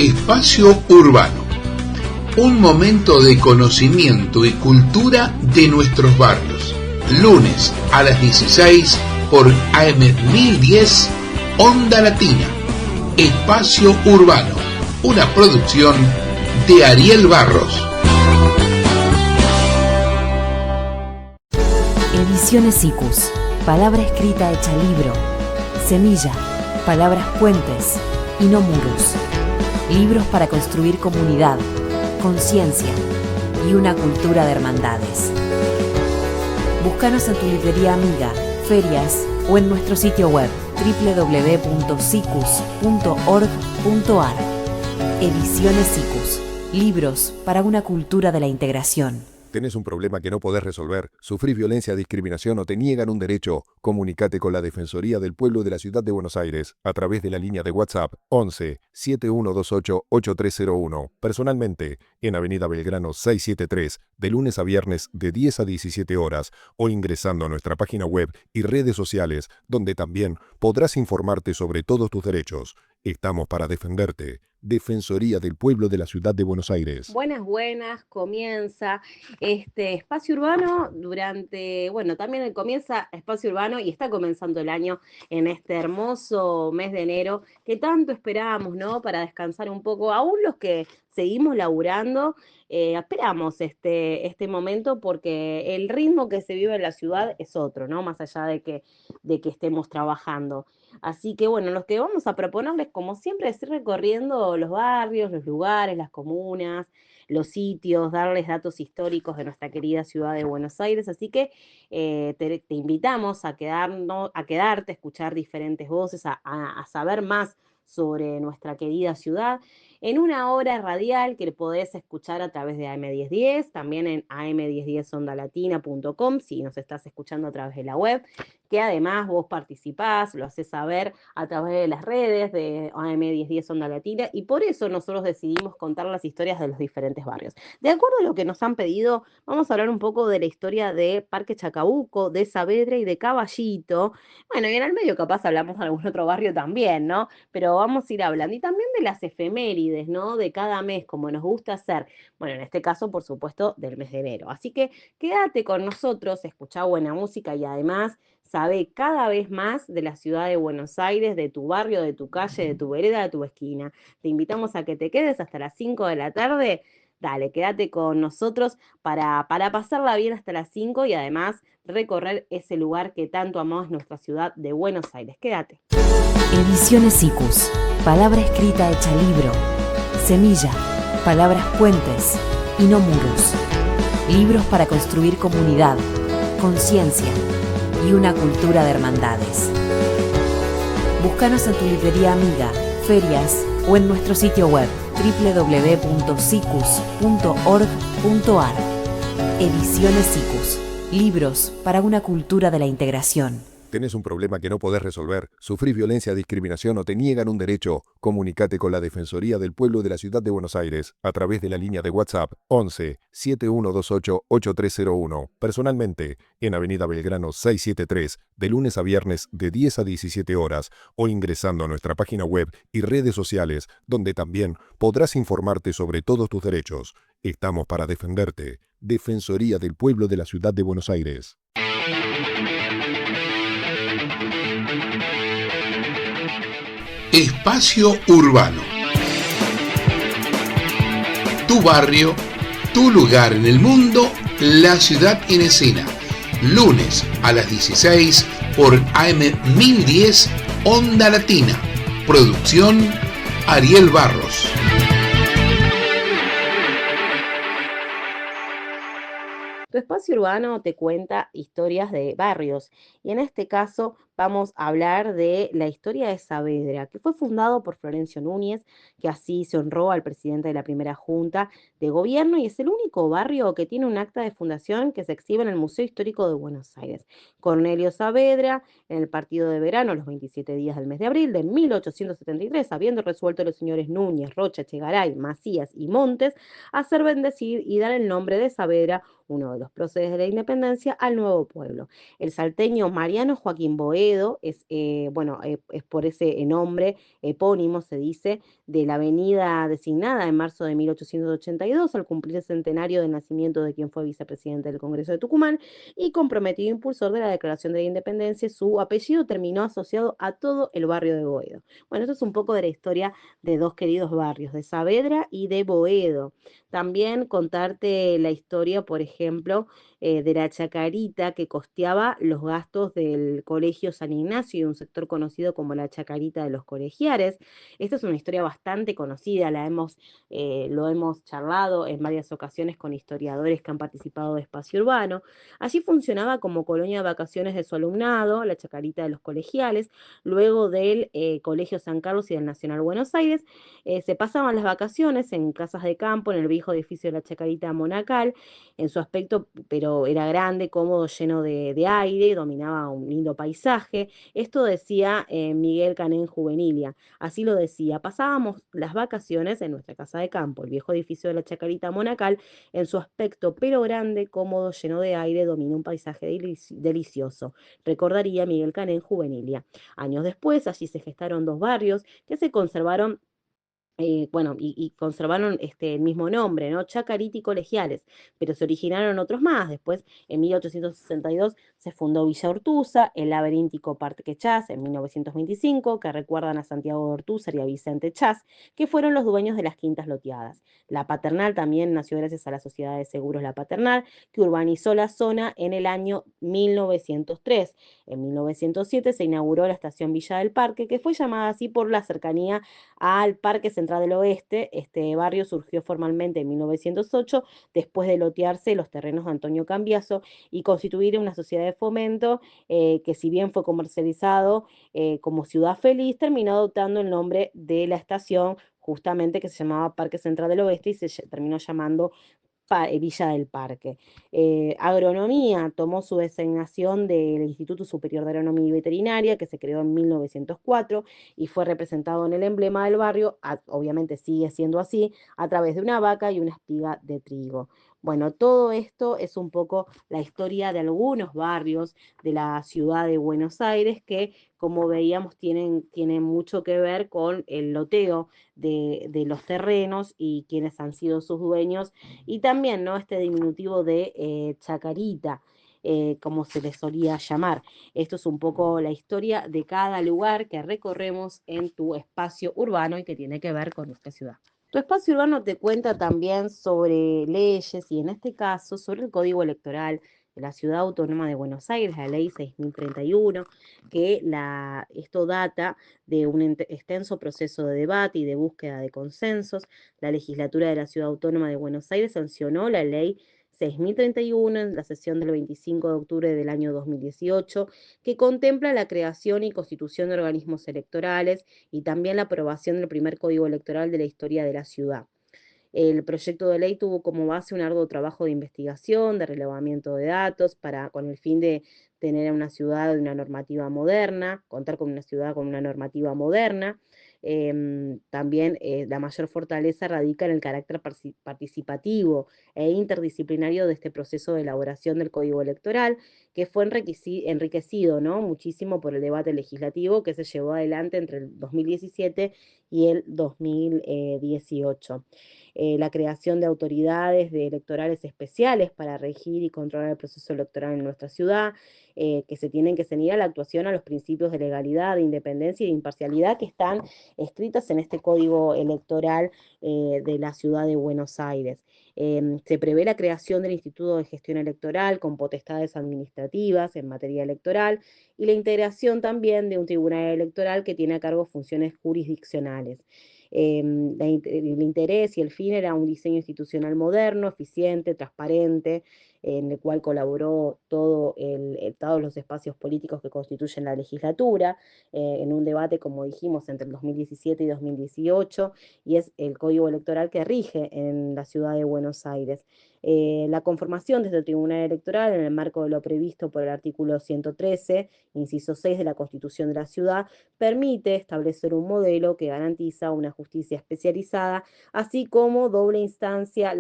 Espacio Urbano. Un momento de conocimiento y cultura de nuestros barrios. Lunes a las 16 por AM 1010 Onda Latina. Espacio Urbano. Una producción de Ariel Barros. Ediciones ICUS. Palabra escrita hecha libro. Semilla. Palabras puentes y no muros. Libros para construir comunidad, conciencia y una cultura de hermandades. Búscanos en tu librería amiga, ferias o en nuestro sitio web www.cicus.org.ar. Ediciones ICUS. Libros para una cultura de la integración. ¿Tenés un problema que no podés resolver? ¿Sufrís violencia, discriminación o te niegan un derecho? Comunicate con la Defensoría del Pueblo de la Ciudad de Buenos Aires a través de la línea de WhatsApp 11 7128 8301. Personalmente, en Avenida Belgrano 673, de lunes a viernes de 10 a 17 horas, o ingresando a nuestra página web y redes sociales, donde también podrás informarte sobre todos tus derechos. Estamos para defenderte. Defensoría del Pueblo de la Ciudad de Buenos Aires. Buenas, comienza este espacio urbano también comienza espacio urbano y está comenzando el año en este hermoso mes de enero que tanto esperábamos, ¿no? Para descansar un poco, aún los que seguimos laburando, esperamos este momento porque el ritmo que se vive en la ciudad es otro, ¿no? Más allá de que estemos trabajando. Así que bueno, los que vamos a proponerles, como siempre, es ir recorriendo los barrios, los lugares, las comunas, los sitios, darles datos históricos de nuestra querida ciudad de Buenos Aires. Así que te invitamos a quedarte, a escuchar diferentes voces, a saber más sobre nuestra querida ciudad, en una hora radial que podés escuchar a través de AM1010, también en am1010ondalatina.com, si nos estás escuchando a través de la web, que además vos participás, lo haces saber a través de las redes de AM1010 Onda Latina, y por eso nosotros decidimos contar las historias de los diferentes barrios. De acuerdo a lo que nos han pedido, vamos a hablar un poco de la historia de Parque Chacabuco, de Saavedra y de Caballito. Bueno, y en el medio capaz hablamos de algún otro barrio también, ¿no? Pero vamos a ir hablando. Y también de las efemérides, ¿no? De cada mes, como nos gusta hacer. Bueno, en este caso, por supuesto, del mes de enero. Así que quédate con nosotros, escuchá buena música y además sabe cada vez más de la ciudad de Buenos Aires, de tu barrio, de tu calle, de tu vereda, de tu esquina. Te invitamos a que te quedes hasta las 5 de la tarde. Dale, quédate con nosotros para pasarla bien hasta las 5 y además recorrer ese lugar que tanto amamos, nuestra ciudad de Buenos Aires. Quédate. Ediciones ICUS. Palabra escrita hecha libro. Semilla. Palabras puentes y no muros. Libros para construir comunidad, conciencia y una cultura de hermandades. Búscanos en tu librería amiga, ferias o en nuestro sitio web www.cicus.org.ar. Ediciones ICUS. Libros para una cultura de la integración. ¿Tenés un problema que no podés resolver? ¿Sufrís violencia, discriminación o te niegan un derecho? Comunicate con la Defensoría del Pueblo de la Ciudad de Buenos Aires a través de la línea de WhatsApp 11 7128 8301. Personalmente, en Avenida Belgrano 673, de lunes a viernes de 10 a 17 horas, o ingresando a nuestra página web y redes sociales, donde también podrás informarte sobre todos tus derechos. Estamos para defenderte. Defensoría del Pueblo de la Ciudad de Buenos Aires. Espacio Urbano. Tu barrio, tu lugar en el mundo, la ciudad en escena. Lunes a las 16 por AM 1010 Onda Latina. Producción Ariel Barros. Tu espacio urbano te cuenta historias de barrios y en este caso vamos a hablar de la historia de Saavedra, que fue fundado por Florencio Núñez, que así se honró al presidente de la primera Junta de Gobierno y es el único barrio que tiene un acta de fundación que se exhibe en el Museo Histórico de Buenos Aires. Cornelio Saavedra, en el partido de verano, los 27 días del mes de abril de 1873, habiendo resuelto los señores Núñez, Rocha, Chegaray, Macías y Montes hacer bendecir y dar el nombre de Saavedra, uno de los próceres de la independencia, al nuevo pueblo. El salteño Mariano Joaquín Boero, Boedo, es por ese nombre epónimo, se dice, de la avenida designada en marzo de 1882, al cumplir el centenario del nacimiento de quien fue vicepresidente del Congreso de Tucumán y comprometido impulsor de la Declaración de la Independencia. Su apellido terminó asociado a todo el barrio de Boedo. Bueno, esto es un poco de la historia de dos queridos barrios, de Saavedra y de Boedo. También contarte la historia, por ejemplo, de la Chacarita, que costeaba los gastos del Colegio San Ignacio y un sector conocido como la Chacarita de los Colegiares. Esta es una historia bastante conocida, lo hemos charlado en varias ocasiones con historiadores que han participado de Espacio Urbano. Allí funcionaba como colonia de vacaciones de su alumnado, la Chacarita de los Colegiales. Luego del Colegio San Carlos y del Nacional Buenos Aires, se pasaban las vacaciones en casas de campo, en el viejo edificio de la Chacarita Monacal, en su aspecto, pero era grande, cómodo, lleno de aire, dominaba un lindo paisaje. Esto decía Miguel Canén Juvenilia. Así lo decía: pasábamos las vacaciones en nuestra casa de campo, el viejo edificio de la Chacarita Monacal, en su aspecto pero grande, cómodo, lleno de aire, domina un paisaje delicioso. Recordaría Miguel Canén Juvenilia. Años después, allí se gestaron dos barrios que se conservaron, y conservaron el mismo nombre, ¿no? Chacarita y Colegiales, pero se originaron otros más. Después, en 1862, se fundó Villa Ortuza, el laberíntico Parque Chas en 1925, que recuerdan a Santiago de Ortúzar y a Vicente Chas, que fueron los dueños de las quintas loteadas. La Paternal también nació gracias a la Sociedad de Seguros La Paternal, que urbanizó la zona en el año 1903. En 1907 se inauguró la estación Villa del Parque, que fue llamada así por la cercanía al Parque Central del Oeste. Este barrio surgió formalmente en 1908, después de lotearse los terrenos de Antonio Cambiaso y constituir una sociedad de fomento, que, si bien fue comercializado como Ciudad Feliz, terminó adoptando el nombre de la estación, justamente, que se llamaba Parque Central del Oeste, y se terminó llamando Villa del Parque. Agronomía tomó su designación del Instituto Superior de Agronomía y Veterinaria, que se creó en 1904 y fue representado en el emblema del barrio, obviamente sigue siendo así, a través de una vaca y una espiga de trigo. Bueno, todo esto es un poco la historia de algunos barrios de la ciudad de Buenos Aires que, como veíamos, tienen mucho que ver con el loteo de los terrenos y quienes han sido sus dueños, y también, ¿no?, este diminutivo de Chacarita, como se le solía llamar. Esto es un poco la historia de cada lugar que recorremos en tu espacio urbano y que tiene que ver con nuestra ciudad. Tu espacio urbano te cuenta también sobre leyes y, en este caso, sobre el Código Electoral de la Ciudad Autónoma de Buenos Aires, la Ley 6031, que esto data de un extenso proceso de debate y de búsqueda de consensos. La legislatura de la Ciudad Autónoma de Buenos Aires sancionó la Ley 6031 en la sesión del 25 de octubre del año 2018, que contempla la creación y constitución de organismos electorales y también la aprobación del primer código electoral de la historia de la ciudad. El proyecto de ley tuvo como base un arduo trabajo de investigación, de relevamiento de datos, con el fin de tener una ciudad de una normativa moderna, contar con una ciudad con una normativa moderna. También la mayor fortaleza radica en el carácter participativo e interdisciplinario de este proceso de elaboración del Código Electoral, que fue enriquecido, ¿no?, muchísimo por el debate legislativo que se llevó adelante entre el 2017 y el 2018. La creación de autoridades electorales especiales para regir y controlar el proceso electoral en nuestra ciudad, que se tienen que ceñir a la actuación a los principios de legalidad, de independencia y de imparcialidad que están escritas en este Código Electoral de la Ciudad de Buenos Aires. Se prevé la creación del Instituto de Gestión Electoral con potestades administrativas en materia electoral y la integración también de un tribunal electoral que tiene a cargo funciones jurisdiccionales. El interés y el fin era un diseño institucional moderno, eficiente, transparente, en el cual colaboró todos los espacios políticos que constituyen la legislatura, en un debate, como dijimos, entre el 2017 y 2018, y es el Código Electoral que rige en la ciudad de Buenos Aires. La conformación de este Tribunal Electoral, en el marco de lo previsto por el artículo 113, inciso 6 de la Constitución de la Ciudad, permite establecer un modelo que garantiza una justicia especializada, así como la doble instancia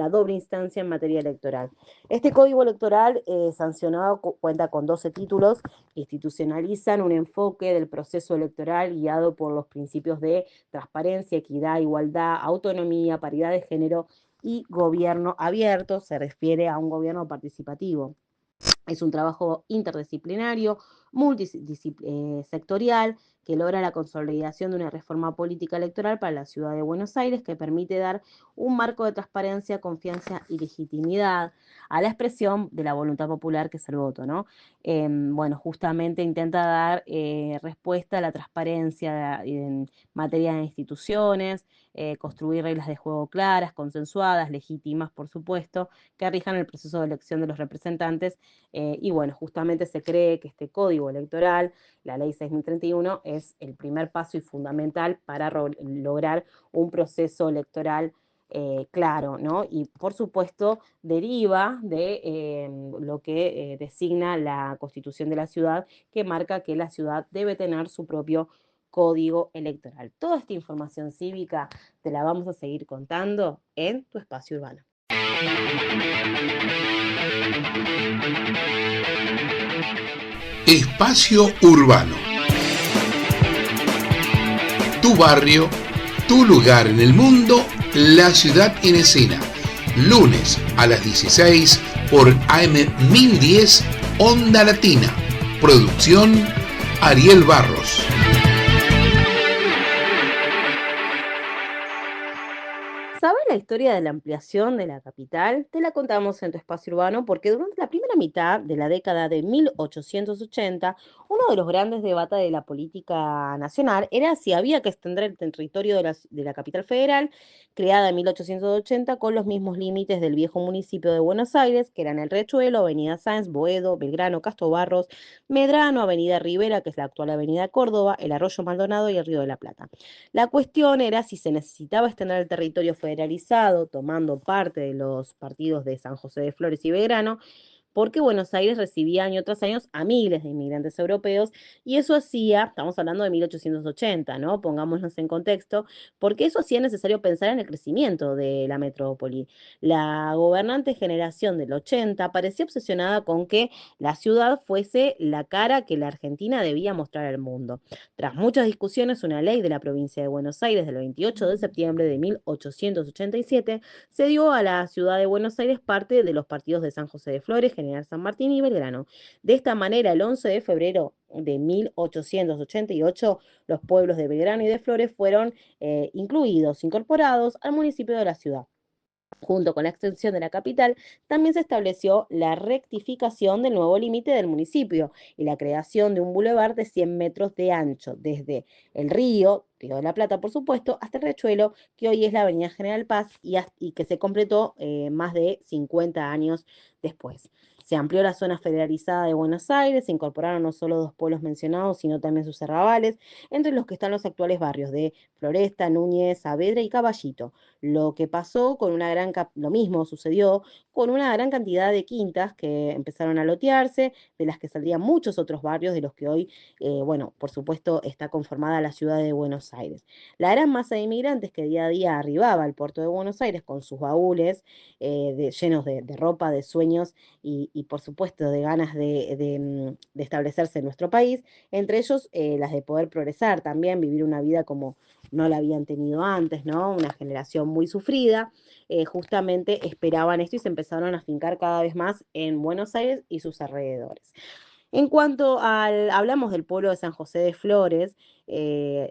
en materia electoral. Este Código Electoral sancionado cuenta con 12 títulos que institucionalizan un enfoque del proceso electoral guiado por los principios de transparencia, equidad, igualdad, autonomía, paridad de género y gobierno abierto. Se refiere a un gobierno participativo. Es un trabajo interdisciplinario, multisectorial, que logra la consolidación de una reforma política electoral para la ciudad de Buenos Aires que permite dar un marco de transparencia, confianza y legitimidad a la expresión de la voluntad popular que es el voto, ¿no? Bueno, justamente intenta dar respuesta a la transparencia en materia de instituciones, construir reglas de juego claras, consensuadas, legítimas, por supuesto, que rijan el proceso de elección de los representantes. Y bueno, justamente se cree que este código electoral, la ley 6031, es el primer paso y fundamental para lograr un proceso electoral claro, ¿no? Y por supuesto deriva de lo que designa la Constitución de la ciudad, que marca que la ciudad debe tener su propio código electoral. Toda esta información cívica te la vamos a seguir contando en tu espacio urbano. Espacio Urbano. Tu barrio, tu lugar en el mundo, la ciudad en escena. Lunes a las 16 por AM 1010 Onda Latina. Producción Ariel Barros. ¿Sabes la historia de la ampliación de la capital? Te la contamos en tu espacio urbano porque durante la primera mitad de la década de 1880, uno de los grandes debates de la política nacional era si había que extender el territorio de la capital federal, creada en 1880 con los mismos límites del viejo municipio de Buenos Aires, que eran el Riachuelo, Avenida Sáenz, Boedo, Belgrano, Castro Barros, Medrano, Avenida Rivera, que es la actual Avenida Córdoba, el Arroyo Maldonado y el Río de la Plata. La cuestión era si se necesitaba extender el territorio federalizado, tomando parte de los partidos de San José de Flores y Belgrano, porque Buenos Aires recibía año tras año a miles de inmigrantes europeos y eso hacía, estamos hablando de 1880, ¿no? Pongámonos en contexto, porque eso hacía necesario pensar en el crecimiento de la metrópoli. La gobernante generación del 80 parecía obsesionada con que la ciudad fuese la cara que la Argentina debía mostrar al mundo. Tras muchas discusiones, una ley de la provincia de Buenos Aires del 28 de septiembre de 1887 se dio a la ciudad de Buenos Aires parte de los partidos de San José de Flores, General San Martín y Belgrano. De esta manera, el 11 de febrero de 1888, los pueblos de Belgrano y de Flores fueron incorporados al municipio de la ciudad. Junto con la extensión de la capital, también se estableció la rectificación del nuevo límite del municipio y la creación de un bulevar de 100 metros de ancho, desde el Río de la Plata, por supuesto, hasta el Riachuelo, que hoy es la Avenida General Paz y que se completó más de 50 años después. Se amplió la zona federalizada de Buenos Aires, se incorporaron no solo dos pueblos mencionados, sino también sus arrabales, entre los que están los actuales barrios de Floresta, Núñez, Saavedra y Caballito. Lo mismo sucedió con una gran cantidad de quintas que empezaron a lotearse, de las que saldrían muchos otros barrios de los que hoy, bueno, por supuesto, está conformada la ciudad de Buenos Aires. La gran masa de inmigrantes que día a día arribaba al puerto de Buenos Aires con sus baúles llenos de ropa, de sueños y por supuesto de ganas de establecerse en nuestro país, entre ellos las de poder progresar también, vivir una vida como no la habían tenido antes, ¿no? Una generación muy sufrida, justamente esperaban esto y se empezaron a fincar cada vez más en Buenos Aires y sus alrededores. Hablamos del pueblo de San José de Flores,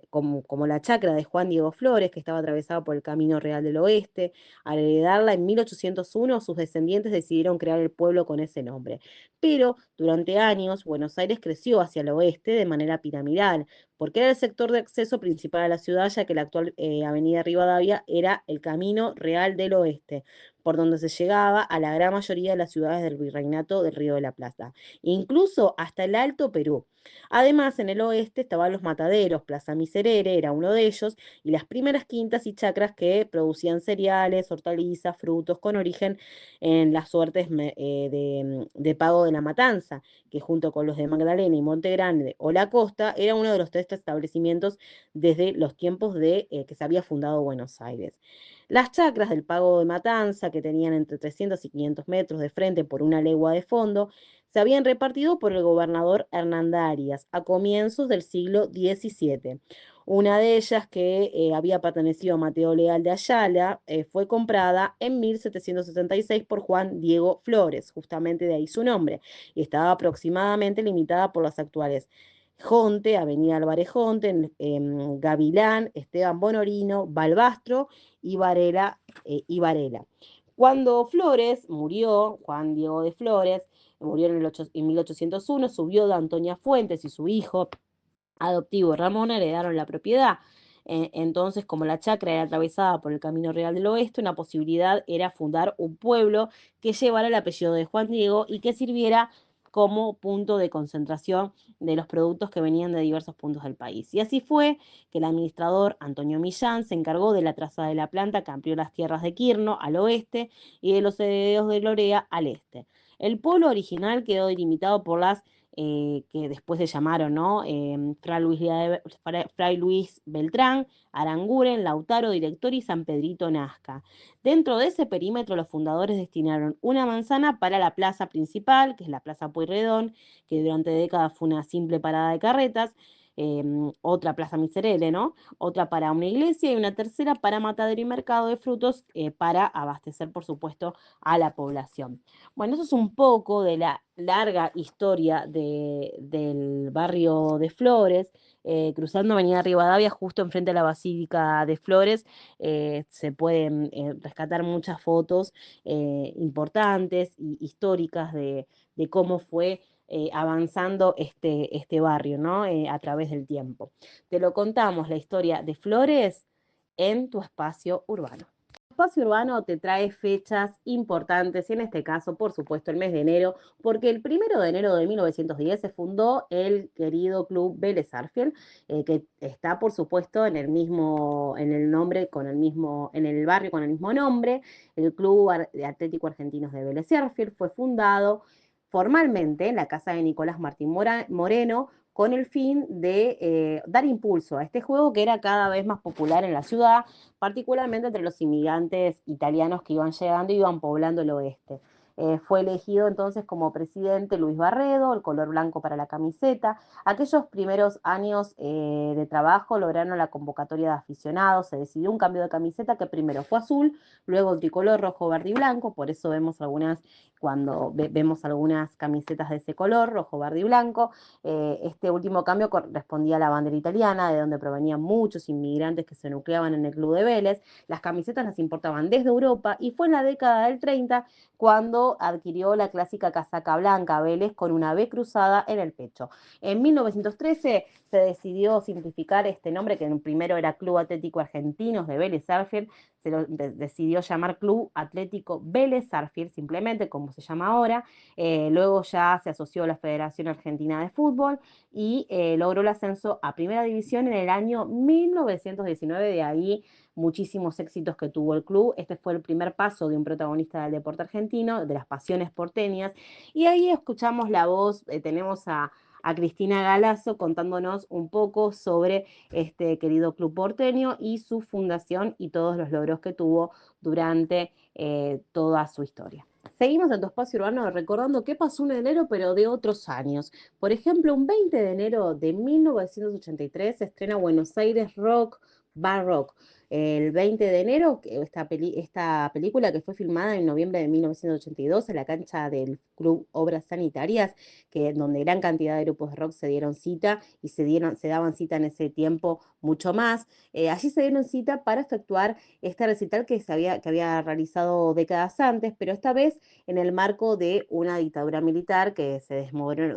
como la chacra de Juan Diego Flores, que estaba atravesada por el Camino Real del Oeste. Al heredarla en 1801, sus descendientes decidieron crear el pueblo con ese nombre. Pero durante años, Buenos Aires creció hacia el oeste de manera piramidal, porque era el sector de acceso principal a la ciudad, ya que la actual Avenida Rivadavia era el Camino Real del Oeste, por donde se llegaba a la gran mayoría de las ciudades del Virreinato del Río de la Plata, incluso hasta el Alto Perú. Además, en el oeste estaban los mataderos, Plaza Miserere era uno de ellos, y las primeras quintas y chacras que producían cereales, hortalizas, frutos, con origen en las suertes de Pago de la Matanza, que junto con los de Magdalena y Monte Grande o La Costa, era uno de los tres establecimientos desde los tiempos de que se había fundado Buenos Aires. Las chacras del Pago de Matanza, que tenían entre 300 y 500 metros de frente por una legua de fondo, se habían repartido por el gobernador Hernandarias a comienzos del siglo XVII. Una de ellas, que había pertenecido a Mateo Leal de Ayala, fue comprada en 1776 por Juan Diego Flores, justamente de ahí su nombre, y estaba aproximadamente limitada por las actuales Jonte, Avenida Álvarez Jonte, Gavilán, Esteban Bonorino, Balbastro y Varela. Cuando Flores murió, Juan Diego de Flores, murió en 1801, su viuda Antonia Fuentes y su hijo adoptivo Ramón heredaron la propiedad. Entonces, como la chacra era atravesada por el Camino Real del Oeste, una posibilidad era fundar un pueblo que llevara el apellido de Juan Diego y que sirviera como punto de concentración de los productos que venían de diversos puntos del país. Y así fue que el administrador Antonio Millán se encargó de la trazada de la planta que amplió las tierras de Quirno al oeste y de los herederos de Lorea al este. El pueblo original quedó delimitado por las que después se llamaron, ¿no? Fray Luis Beltrán, Aranguren, Lautaro, Director y San Pedrito Nazca. Dentro de ese perímetro, los fundadores destinaron una manzana para la plaza principal, que es la Plaza Pueyrredón, que durante décadas fue una simple parada de carretas, otra Plaza Miserere, ¿no? Otra para una iglesia y una tercera para matadero y mercado de frutos para abastecer, por supuesto, a la población. Bueno, eso es un poco de la larga historia del barrio de Flores. Cruzando Avenida Rivadavia, justo enfrente a la Basílica de Flores, se pueden rescatar muchas fotos importantes y históricas de cómo fue avanzando este barrio, ¿no? A través del tiempo. Te lo contamos, la historia de Flores en tu espacio urbano. Espacio Urbano te trae fechas importantes, y en este caso, por supuesto, el mes de enero, porque el 1 de enero de 1910 se fundó el querido Club Vélez Sarsfield, que está, por supuesto, en en el nombre, en el barrio con el mismo nombre. El Club Atlético Argentinos de Vélez Sarsfield fue fundado formalmente en la casa de Nicolás Martín Moreno, con el fin de dar impulso a este juego que era cada vez más popular en la ciudad, particularmente entre los inmigrantes italianos que iban llegando y iban poblando el oeste. Fue elegido entonces como presidente Luis Barredo, el color blanco para la camiseta. Aquellos primeros años de trabajo lograron la convocatoria de aficionados, se decidió un cambio de camiseta que primero fue azul, luego tricolor rojo, verde y blanco, por eso vemos vemos algunas camisetas de ese color, rojo, verde y blanco. Este último cambio correspondía a la bandera italiana, de donde provenían muchos inmigrantes que se nucleaban en el club de Vélez. Las camisetas las importaban desde Europa y fue en la década del 30 cuando adquirió la clásica casaca blanca Vélez con una B cruzada en el pecho. En 1913 se decidió simplificar este nombre, que primero era Club Atlético Argentinos de Vélez Sarsfield, se lo decidió llamar Club Atlético Vélez Sarsfield, simplemente como se llama ahora. Luego ya se asoció a la Federación Argentina de Fútbol y logró el ascenso a Primera División en el año 1919, de ahí muchísimos éxitos que tuvo el club. Este fue el primer paso de un protagonista del deporte argentino, de las pasiones porteñas, y ahí escuchamos la voz, tenemos a Cristina Galazo contándonos un poco sobre este querido club porteño y su fundación y todos los logros que tuvo durante toda su historia. Seguimos en tu espacio urbano recordando qué pasó en enero, pero de otros años. Por ejemplo, un 20 de enero de 1983 se estrena Buenos Aires Rock Bar Rock. El 20 de enero, esta película que fue filmada en noviembre de 1982 en la cancha del Club Obras Sanitarias, donde gran cantidad de grupos de rock se dieron cita y se daban cita en ese tiempo mucho más. Allí se dieron cita para efectuar este recital que había realizado décadas antes, pero esta vez en el marco de una dictadura militar que se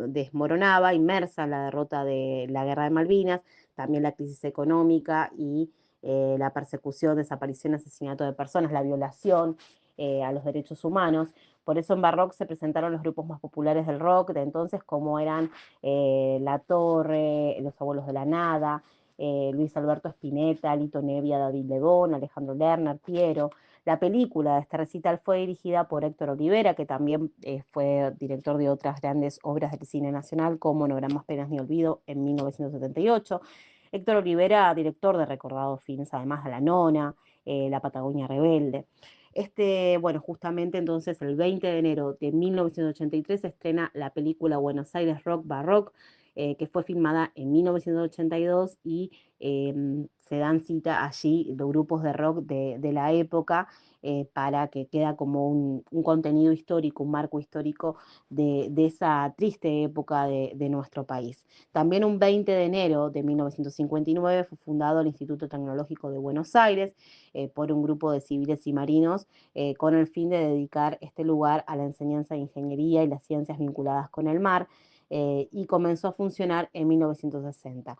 desmoronaba, inmersa en la derrota de la Guerra de Malvinas, también la crisis económica y la persecución, desaparición, asesinato de personas, la violación a los derechos humanos. Por eso en Barrock se presentaron los grupos más populares del rock de entonces, como eran La Torre, Los Abuelos de la Nada, Luis Alberto Spinetta, Lito Nevia, David Lebón, Alejandro Lerner, Piero. La película de este recital fue dirigida por Héctor Olivera, que también fue director de otras grandes obras del cine nacional, como No Habrá Más Penas ni Olvido, en 1978. Héctor Olivera, director de recordados films, además de La Nona, La Patagonia Rebelde. Bueno, justamente entonces el 20 de enero de 1983 se estrena la película Buenos Aires Rock Barrock, que fue filmada en 1982 y se dan cita allí los grupos de rock de la época para que queda como un contenido histórico, un marco histórico de esa triste época de nuestro país. También un 20 de enero de 1959 fue fundado el Instituto Tecnológico de Buenos Aires por un grupo de civiles y marinos con el fin de dedicar este lugar a la enseñanza de ingeniería y las ciencias vinculadas con el mar, y comenzó a funcionar en 1960.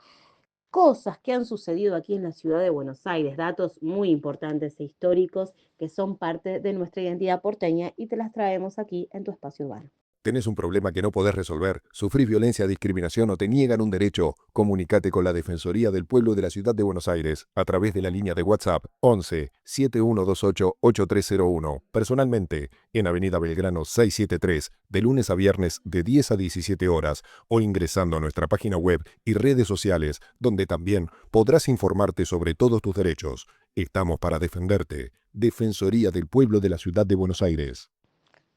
Cosas que han sucedido aquí en la ciudad de Buenos Aires, datos muy importantes e históricos que son parte de nuestra identidad porteña y te las traemos aquí en tu espacio urbano. ¿Tenés un problema que no podés resolver? ¿Sufrís violencia, discriminación o te niegan un derecho? Comunicate con la Defensoría del Pueblo de la Ciudad de Buenos Aires a través de la línea de WhatsApp 11 7128 8301. Personalmente, en Avenida Belgrano 673, de lunes a viernes de 10 a 17 horas, o ingresando a nuestra página web y redes sociales, donde también podrás informarte sobre todos tus derechos. Estamos para defenderte. Defensoría del Pueblo de la Ciudad de Buenos Aires.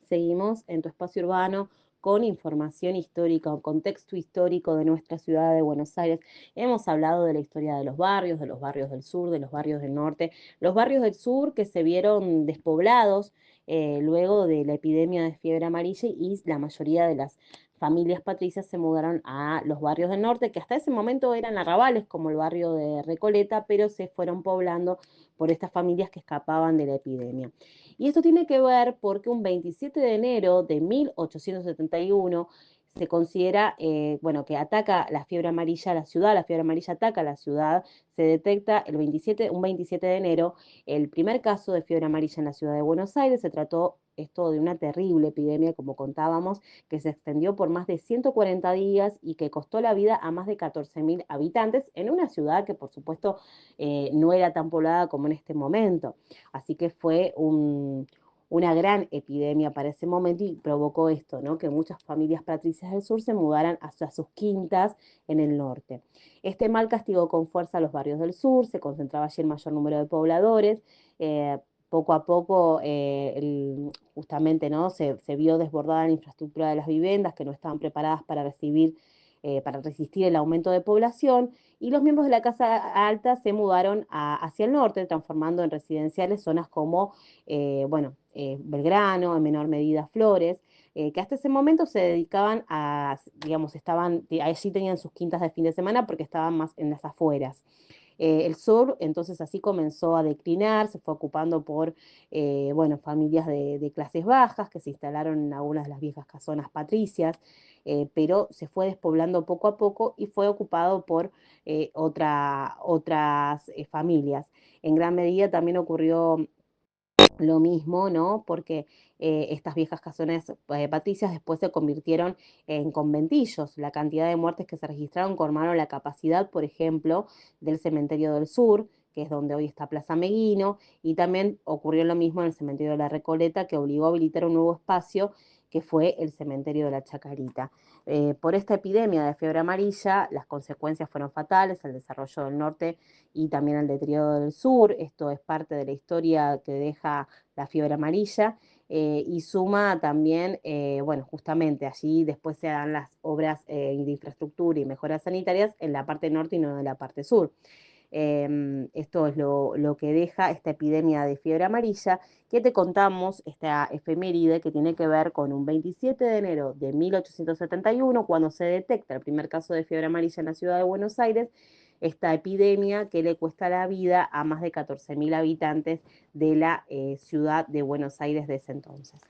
Seguimos en tu espacio urbano con información histórica, un contexto histórico de nuestra ciudad de Buenos Aires. Hemos hablado de la historia de los barrios del sur, de los barrios del norte, los barrios del sur que se vieron despoblados luego de la epidemia de fiebre amarilla y la mayoría de las familias patricias se mudaron a los barrios del norte, que hasta ese momento eran arrabales como el barrio de Recoleta, pero se fueron poblando por estas familias que escapaban de la epidemia. Y esto tiene que ver porque un 27 de enero de 1871 se considera, bueno, que ataca la fiebre amarilla a la ciudad, la fiebre amarilla ataca a la ciudad, se detecta un 27 de enero el primer caso de fiebre amarilla en la ciudad de Buenos Aires. Se trató esto de una terrible epidemia, como contábamos, que se extendió por más de 140 días y que costó la vida a más de 14.000 habitantes en una ciudad que, por supuesto, no era tan poblada como en este momento. Así que fue una gran epidemia para ese momento y provocó esto, ¿no? Que muchas familias patricias del sur se mudaran hacia sus quintas en el norte. Este mal castigó con fuerza a los barrios del sur, se concentraba allí el mayor número de pobladores. Poco a poco, justamente, ¿no? Se vio desbordada la infraestructura de las viviendas que no estaban preparadas para resistir el aumento de población, y los miembros de la Casa Alta se mudaron hacia el norte, transformando en residenciales zonas como, Belgrano, en menor medida Flores, que hasta ese momento se dedicaban digamos, allí tenían sus quintas de fin de semana porque estaban más en las afueras. El sur, entonces, así comenzó a declinar, se fue ocupando por, familias de clases bajas que se instalaron en algunas de las viejas casonas patricias, pero se fue despoblando poco a poco y fue ocupado por otras familias. En gran medida también ocurrió lo mismo, ¿no? Porque estas viejas casonas patricias después se convirtieron en conventillos. La cantidad de muertes que se registraron colmaron la capacidad, por ejemplo, del cementerio del sur, que es donde hoy está Plaza Meguino, y también ocurrió lo mismo en el cementerio de la Recoleta, que obligó a habilitar un nuevo espacio, que fue el cementerio de la Chacarita. Por esta epidemia de fiebre amarilla, las consecuencias fueron fatales al desarrollo del norte y también al deterioro del sur. Esto es parte de la historia que deja la fiebre amarilla, y suma también, justamente allí después se dan las obras de infraestructura y mejoras sanitarias en la parte norte y no en la parte sur. Esto es lo que deja esta epidemia de fiebre amarilla, que te contamos, esta efeméride que tiene que ver con un 27 de enero de 1871, cuando se detecta el primer caso de fiebre amarilla en la ciudad de Buenos Aires, esta epidemia que le cuesta la vida a más de 14.000 habitantes de la ciudad de Buenos Aires de ese entonces.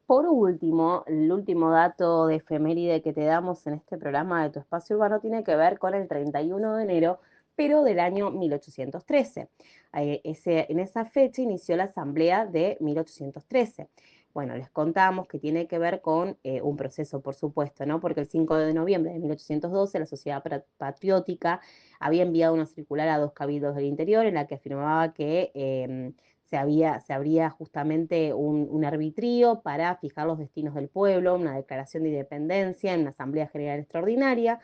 Por último, el último dato de efeméride que te damos en este programa de Tu Espacio Urbano tiene que ver con el 31 de enero, pero del año 1813. En esa fecha inició la Asamblea de 1813. Bueno, les contamos que tiene que ver con un proceso, por supuesto, ¿no? Porque el 5 de noviembre de 1812 la Sociedad Patriótica había enviado una circular a 2 cabildos del interior en la que afirmaba que se abría justamente un arbitrio para fijar los destinos del pueblo, una declaración de independencia en una Asamblea General Extraordinaria.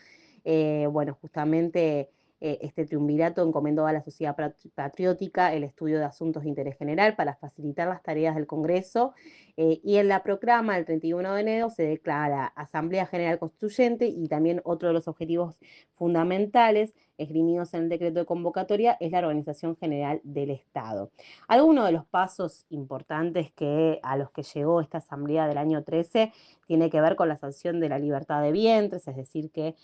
Bueno, justamente este triunvirato encomendó a la Sociedad Patriótica el estudio de asuntos de interés general para facilitar las tareas del Congreso, y en la proclama del 31 de enero se declara Asamblea General Constituyente, y también otro de los objetivos fundamentales esgrimidos en el decreto de convocatoria es la organización general del Estado. Algunos de los pasos importantes a los que llegó esta asamblea del año 13 tiene que ver con la sanción de la libertad de vientres, es decir, que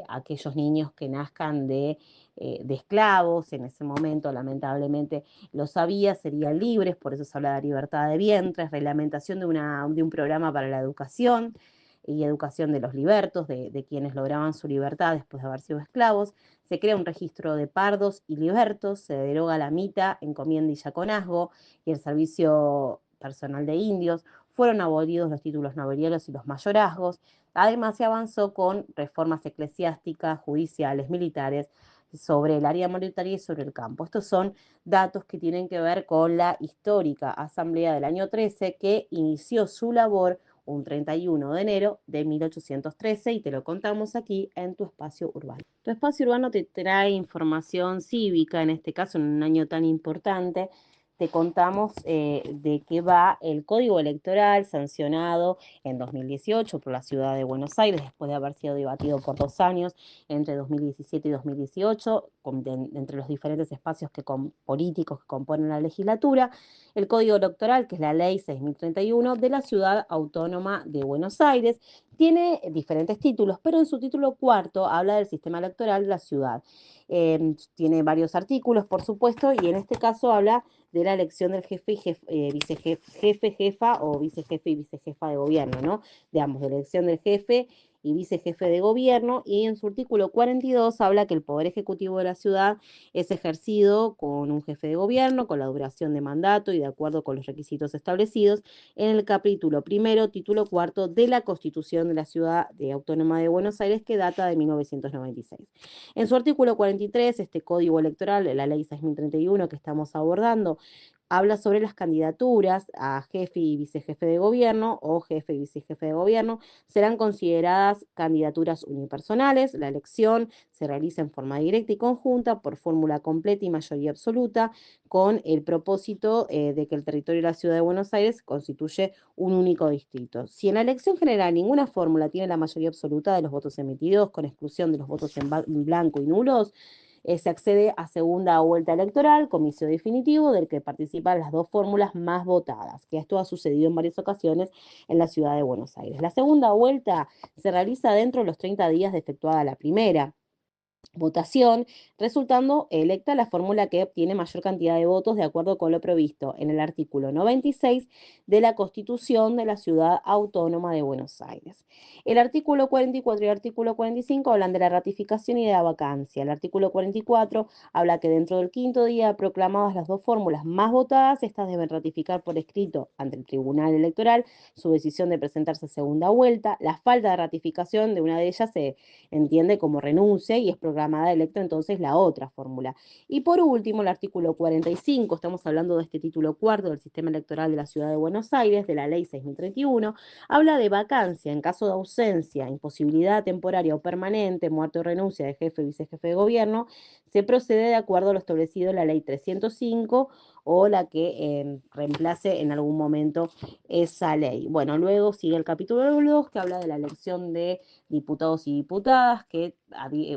aquellos niños que nazcan de esclavos, en ese momento lamentablemente los había, serían libres, por eso se habla de libertad de vientres, reglamentación de un programa para la educación y educación de los libertos, de quienes lograban su libertad después de haber sido esclavos. Se crea un registro de pardos y libertos, se deroga la mita, encomienda y yaconazgo y el servicio personal de indios, fueron abolidos los títulos nobiliarios y los mayorazgos. Además, se avanzó con reformas eclesiásticas, judiciales, militares, sobre el área monetaria y sobre el campo. Estos son datos que tienen que ver con la histórica Asamblea del año 13, que inició su labor un 31 de enero de 1813, y te lo contamos aquí en Tu Espacio Urbano. Tu Espacio Urbano te trae información cívica, en este caso en un año tan importante. Te contamos de qué va el Código Electoral sancionado en 2018 por la Ciudad de Buenos Aires, después de haber sido debatido por 2 años, entre 2017 y 2018, entre los diferentes espacios políticos que componen la legislatura. El Código Electoral, que es la Ley 6031 de la Ciudad Autónoma de Buenos Aires, tiene diferentes títulos, pero en su título cuarto habla del sistema electoral de la ciudad. Tiene varios artículos, por supuesto, y en este caso habla de la elección del jefe y jefa o vicejefe y vicejefa de gobierno, ¿no? De ambos, de la elección del jefe y vicejefe de gobierno, y en su artículo 42 habla que el poder ejecutivo de la ciudad es ejercido con un jefe de gobierno, con la duración de mandato y de acuerdo con los requisitos establecidos en el capítulo primero, título cuarto de la Constitución de la Ciudad Autónoma de Buenos Aires, que data de 1996. En su artículo 43, este Código Electoral, la Ley 6031 que estamos abordando, habla sobre las candidaturas a jefe y vicejefe de gobierno o jefe y vicejefe de gobierno. Serán consideradas candidaturas unipersonales. La elección se realiza en forma directa y conjunta por fórmula completa y mayoría absoluta, con el propósito de que el territorio de la Ciudad de Buenos Aires constituye un único distrito. Si en la elección general ninguna fórmula tiene la mayoría absoluta de los votos emitidos, con exclusión de los votos en blanco y nulos, se accede a segunda vuelta electoral, comicio definitivo, del que participan las 2 fórmulas más votadas, que esto ha sucedido en varias ocasiones en la ciudad de Buenos Aires. La segunda vuelta se realiza dentro de los 30 días de efectuada la primera votación, resultando electa la fórmula que obtiene mayor cantidad de votos de acuerdo con lo previsto en el artículo 96 de la Constitución de la Ciudad Autónoma de Buenos Aires. El artículo 44 y el artículo 45 hablan de la ratificación y de la vacancia. El artículo 44 habla que dentro del 5.º día proclamadas las 2 fórmulas más votadas, estas deben ratificar por escrito ante el Tribunal Electoral su decisión de presentarse a segunda vuelta. La falta de ratificación de una de ellas se entiende como renuncia y es programada electa entonces la otra fórmula. Y por último, el artículo 45, estamos hablando de este título cuarto del sistema electoral de la Ciudad de Buenos Aires, de la Ley 6031, habla de vacancia en caso de ausencia, imposibilidad temporaria o permanente, muerte o renuncia de jefe y vicejefe de gobierno. Se procede de acuerdo a lo establecido en la Ley 305 o la que reemplace en algún momento esa ley. Bueno, luego sigue el capítulo 2, que habla de la elección de diputados y diputadas, que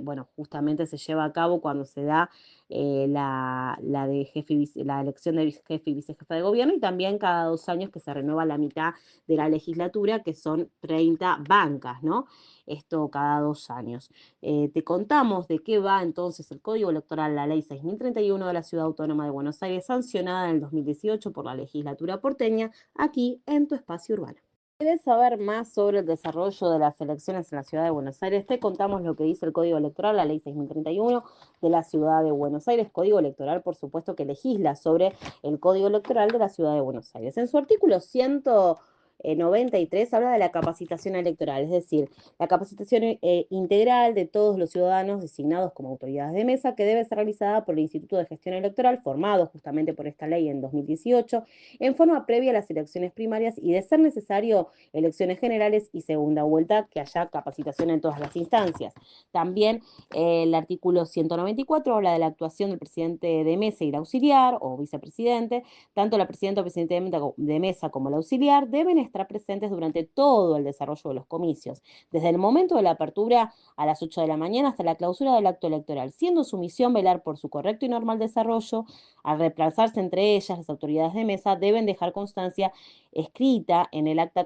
bueno, justamente se lleva a cabo cuando se da la elección de jefe y vicejefe de gobierno, y también cada 2 años que se renueva la mitad de la legislatura, que son 30 bancas, ¿no? Esto cada 2 años. Te contamos de qué va entonces el Código Electoral, la Ley 6031 de la Ciudad Autónoma de Buenos Aires, sancionada en el 2018 por la legislatura porteña, aquí en Tu Espacio Urbano. querés saber más sobre el desarrollo de las elecciones en la Ciudad de Buenos Aires, te contamos lo que dice el Código Electoral, la Ley 6031 de la Ciudad de Buenos Aires, Código Electoral, por supuesto, que legisla sobre el Código Electoral de la Ciudad de Buenos Aires. En su artículo 193 habla de la capacitación electoral, es decir, la capacitación integral de todos los ciudadanos designados como autoridades de mesa, que debe ser realizada por el Instituto de Gestión Electoral, formado justamente por esta ley en 2018, en forma previa a las elecciones primarias y, de ser necesario, elecciones generales y segunda vuelta, que haya capacitación en todas las instancias. También el artículo 194 habla de la actuación del presidente de mesa y el auxiliar o vicepresidente. Tanto la presidenta o presidente de mesa como el auxiliar deben estar presentes durante todo el desarrollo de los comicios, desde el momento de la apertura a las 8 de la mañana hasta la clausura del acto electoral, siendo su misión velar por su correcto y normal desarrollo. Al reemplazarse entre ellas, las autoridades de mesa deben dejar constancia escrita en el acta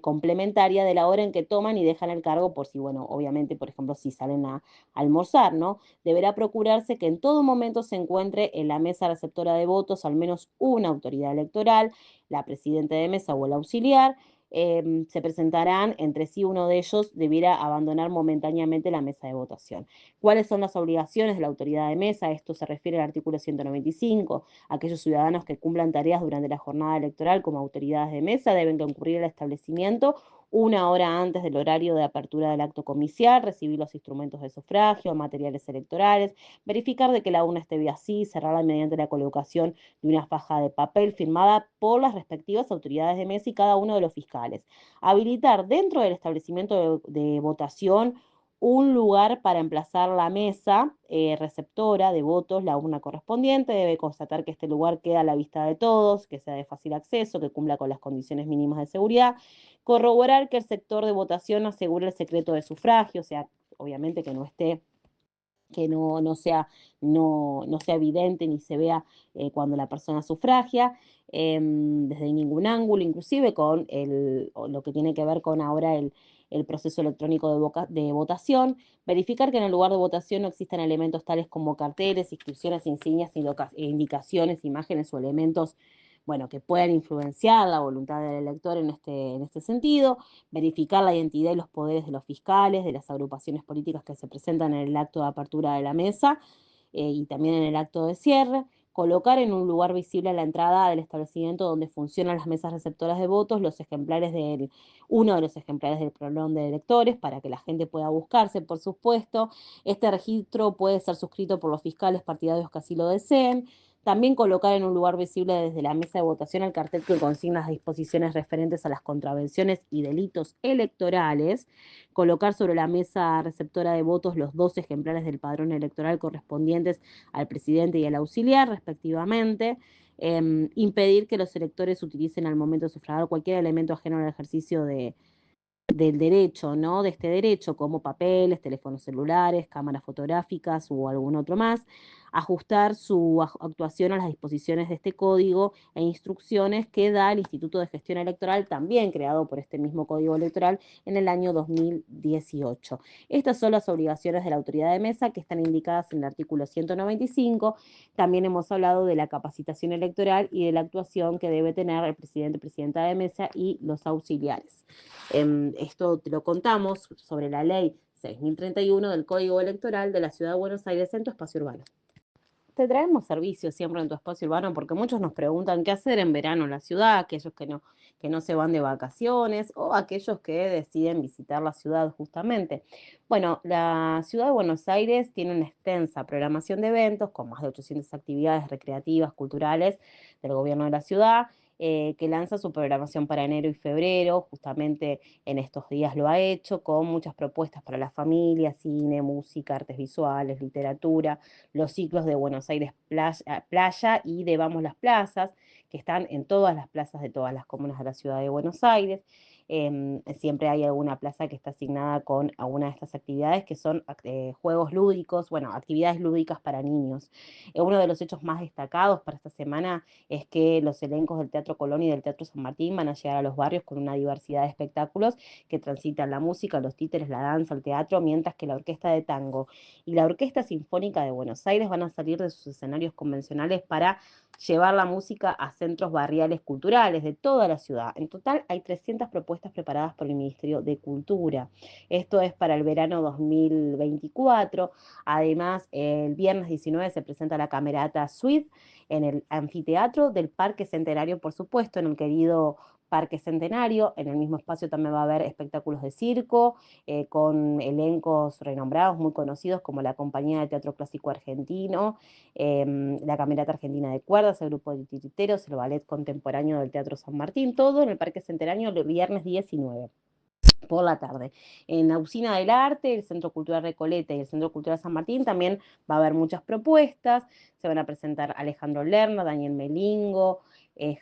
complementaria de la hora en que toman y dejan el cargo, por si, bueno, obviamente, por ejemplo, si salen a almorzar, ¿no? Deberá procurarse que en todo momento se encuentre en la mesa receptora de votos al menos una autoridad electoral, la presidenta de mesa o el auxiliar. Se presentarán entre sí, uno de ellos debiera abandonar momentáneamente la mesa de votación. ¿Cuáles son las obligaciones de la autoridad de mesa? Esto se refiere al artículo 195. Aquellos ciudadanos que cumplan tareas durante la jornada electoral como autoridades de mesa deben concurrir al establecimiento una hora antes del horario de apertura del acto comicial, recibir los instrumentos de sufragio, materiales electorales, verificar de que la urna esté vacía, cerrarla mediante la colocación de una faja de papel firmada por las respectivas autoridades de mesa y cada uno de los fiscales. Habilitar dentro del establecimiento de votación un lugar para emplazar la mesa receptora de votos, la urna correspondiente. Debe constatar que este lugar queda a la vista de todos, que sea de fácil acceso, que cumpla con las condiciones mínimas de seguridad. Corroborar que el sector de votación asegure el secreto de sufragio, o sea, obviamente que no esté, que no sea evidente ni se vea cuando la persona sufragia, desde ningún ángulo, inclusive con lo que tiene que ver con ahora el proceso electrónico de votación. Verificar que en el lugar de votación no existan elementos tales como carteles, inscripciones, insignias, indicaciones, imágenes o elementos, bueno, que puedan influenciar la voluntad del elector en este sentido. Verificar la identidad y los poderes de los fiscales, de las agrupaciones políticas que se presentan en el acto de apertura de la mesa y también en el acto de cierre. Colocar en un lugar visible a la entrada del establecimiento donde funcionan las mesas receptoras de votos uno de los ejemplares del padrón de electores para que la gente pueda buscarse, por supuesto. Este registro puede ser suscrito por los fiscales partidarios que así lo deseen. También colocar en un lugar visible desde la mesa de votación el cartel que consigna las disposiciones referentes a las contravenciones y delitos electorales. Colocar sobre la mesa receptora de votos los 2 ejemplares del padrón electoral correspondientes al presidente y al auxiliar, respectivamente. Impedir que los electores utilicen al momento de sufragar cualquier elemento ajeno al ejercicio del derecho, ¿no? De este derecho, como papeles, teléfonos celulares, cámaras fotográficas o algún otro más. Ajustar su actuación a las disposiciones de este código e instrucciones que da el Instituto de Gestión Electoral, también creado por este mismo código electoral en el año 2018. Estas son las obligaciones de la autoridad de mesa que están indicadas en el artículo 195. También hemos hablado de la capacitación electoral y de la actuación que debe tener el presidente, presidenta de mesa y los auxiliares. Esto te lo contamos sobre la ley 6031 del Código Electoral de la Ciudad de Buenos Aires en tu espacio urbano. Te traemos servicios siempre en tu espacio urbano porque muchos nos preguntan qué hacer en verano en la ciudad, aquellos que no se van de vacaciones o aquellos que deciden visitar la ciudad justamente. Bueno, la Ciudad de Buenos Aires tiene una extensa programación de eventos con más de 800 actividades recreativas, culturales del gobierno de la ciudad, que lanza su programación para enero y febrero. Justamente en estos días lo ha hecho con muchas propuestas para la familia: cine, música, artes visuales, literatura, los ciclos de Buenos Aires Playa y de Vamos las Plazas, que están en todas las plazas de todas las comunas de la ciudad de Buenos Aires. Siempre hay alguna plaza que está asignada con alguna de estas actividades que son juegos lúdicos, bueno, actividades lúdicas para niños. Uno de los hechos más destacados para esta semana es que los elencos del Teatro Colón y del Teatro San Martín van a llegar a los barrios con una diversidad de espectáculos que transitan la música, los títeres, la danza, el teatro, mientras que la Orquesta de Tango y la Orquesta Sinfónica de Buenos Aires van a salir de sus escenarios convencionales para llevar la música a centros barriales culturales de toda la ciudad. En total hay 300 propuestas propuestas preparadas por el Ministerio de Cultura. Esto es para el verano 2024. Además, el viernes 19 se presenta la Camerata Suite en el anfiteatro del Parque Centenario, por supuesto, en el querido Parque Centenario. En el mismo espacio también va a haber espectáculos de circo, con elencos renombrados, muy conocidos, como la Compañía de Teatro Clásico Argentino, la Camerata Argentina de Cuerdas, el Grupo de Titiriteros, el Ballet Contemporáneo del Teatro San Martín, todo en el Parque Centenario el viernes 19 por la tarde. En la Usina del Arte, el Centro Cultural Recoleta y el Centro Cultural San Martín también va a haber muchas propuestas. Se van a presentar Alejandro Lerner, Daniel Melingo,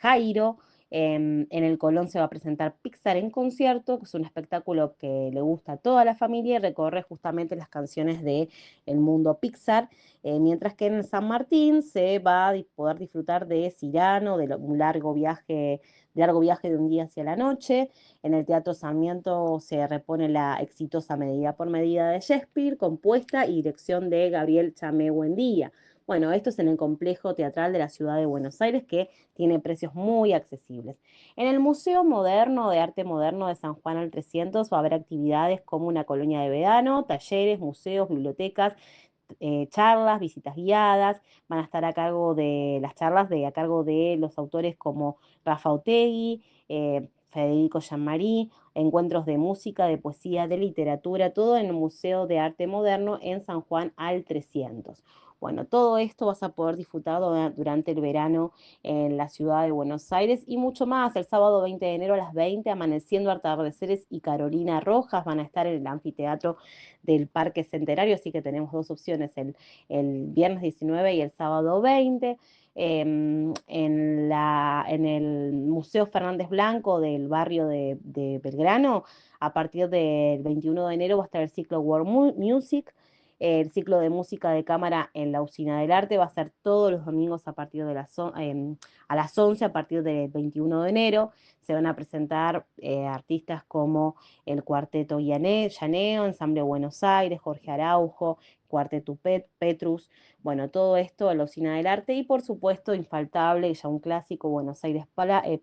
Jairo. En el Colón se va a presentar Pixar en concierto, que es un espectáculo que le gusta a toda la familia y recorre justamente las canciones del mundo Pixar. Mientras que en el San Martín se va a poder disfrutar de Cyrano, de un largo viaje de un día hacia la noche. En el Teatro Sarmiento se repone la exitosa Medida por Medida de Shakespeare, compuesta y dirección de Gabriel Chamé Buendía. Bueno, esto es en el Complejo Teatral de la Ciudad de Buenos Aires, que tiene precios muy accesibles. En el Museo Moderno de Arte Moderno de San Juan al 300 va a haber actividades como una colonia de verano, talleres, museos, bibliotecas, charlas, visitas guiadas. Van a estar a cargo de las charlas a cargo de los autores como Rafa Otegui, Federico Gianmarí, encuentros de música, de poesía, de literatura, todo en el Museo de Arte Moderno en San Juan al 300. Bueno, todo esto vas a poder disfrutar durante el verano en la ciudad de Buenos Aires y mucho más. El sábado 20 de enero a las 20, Amaneciendo Atardeceres y Carolina Rojas van a estar en el anfiteatro del Parque Centenario, así que tenemos dos opciones, el viernes 19 y el sábado 20. En el Museo Fernández Blanco del barrio de Belgrano, a partir del 21 de enero va a estar el ciclo World Music. El ciclo de música de cámara en la Usina del Arte va a ser todos los domingos a partir de a las 11, a partir del 21 de enero. Se van a presentar artistas como el Cuarteto Llaneo, Ensamble Buenos Aires, Jorge Araujo, Cuarteto Petrus. Bueno, todo esto en la Usina del Arte y por supuesto, infaltable, ya un clásico, Buenos Aires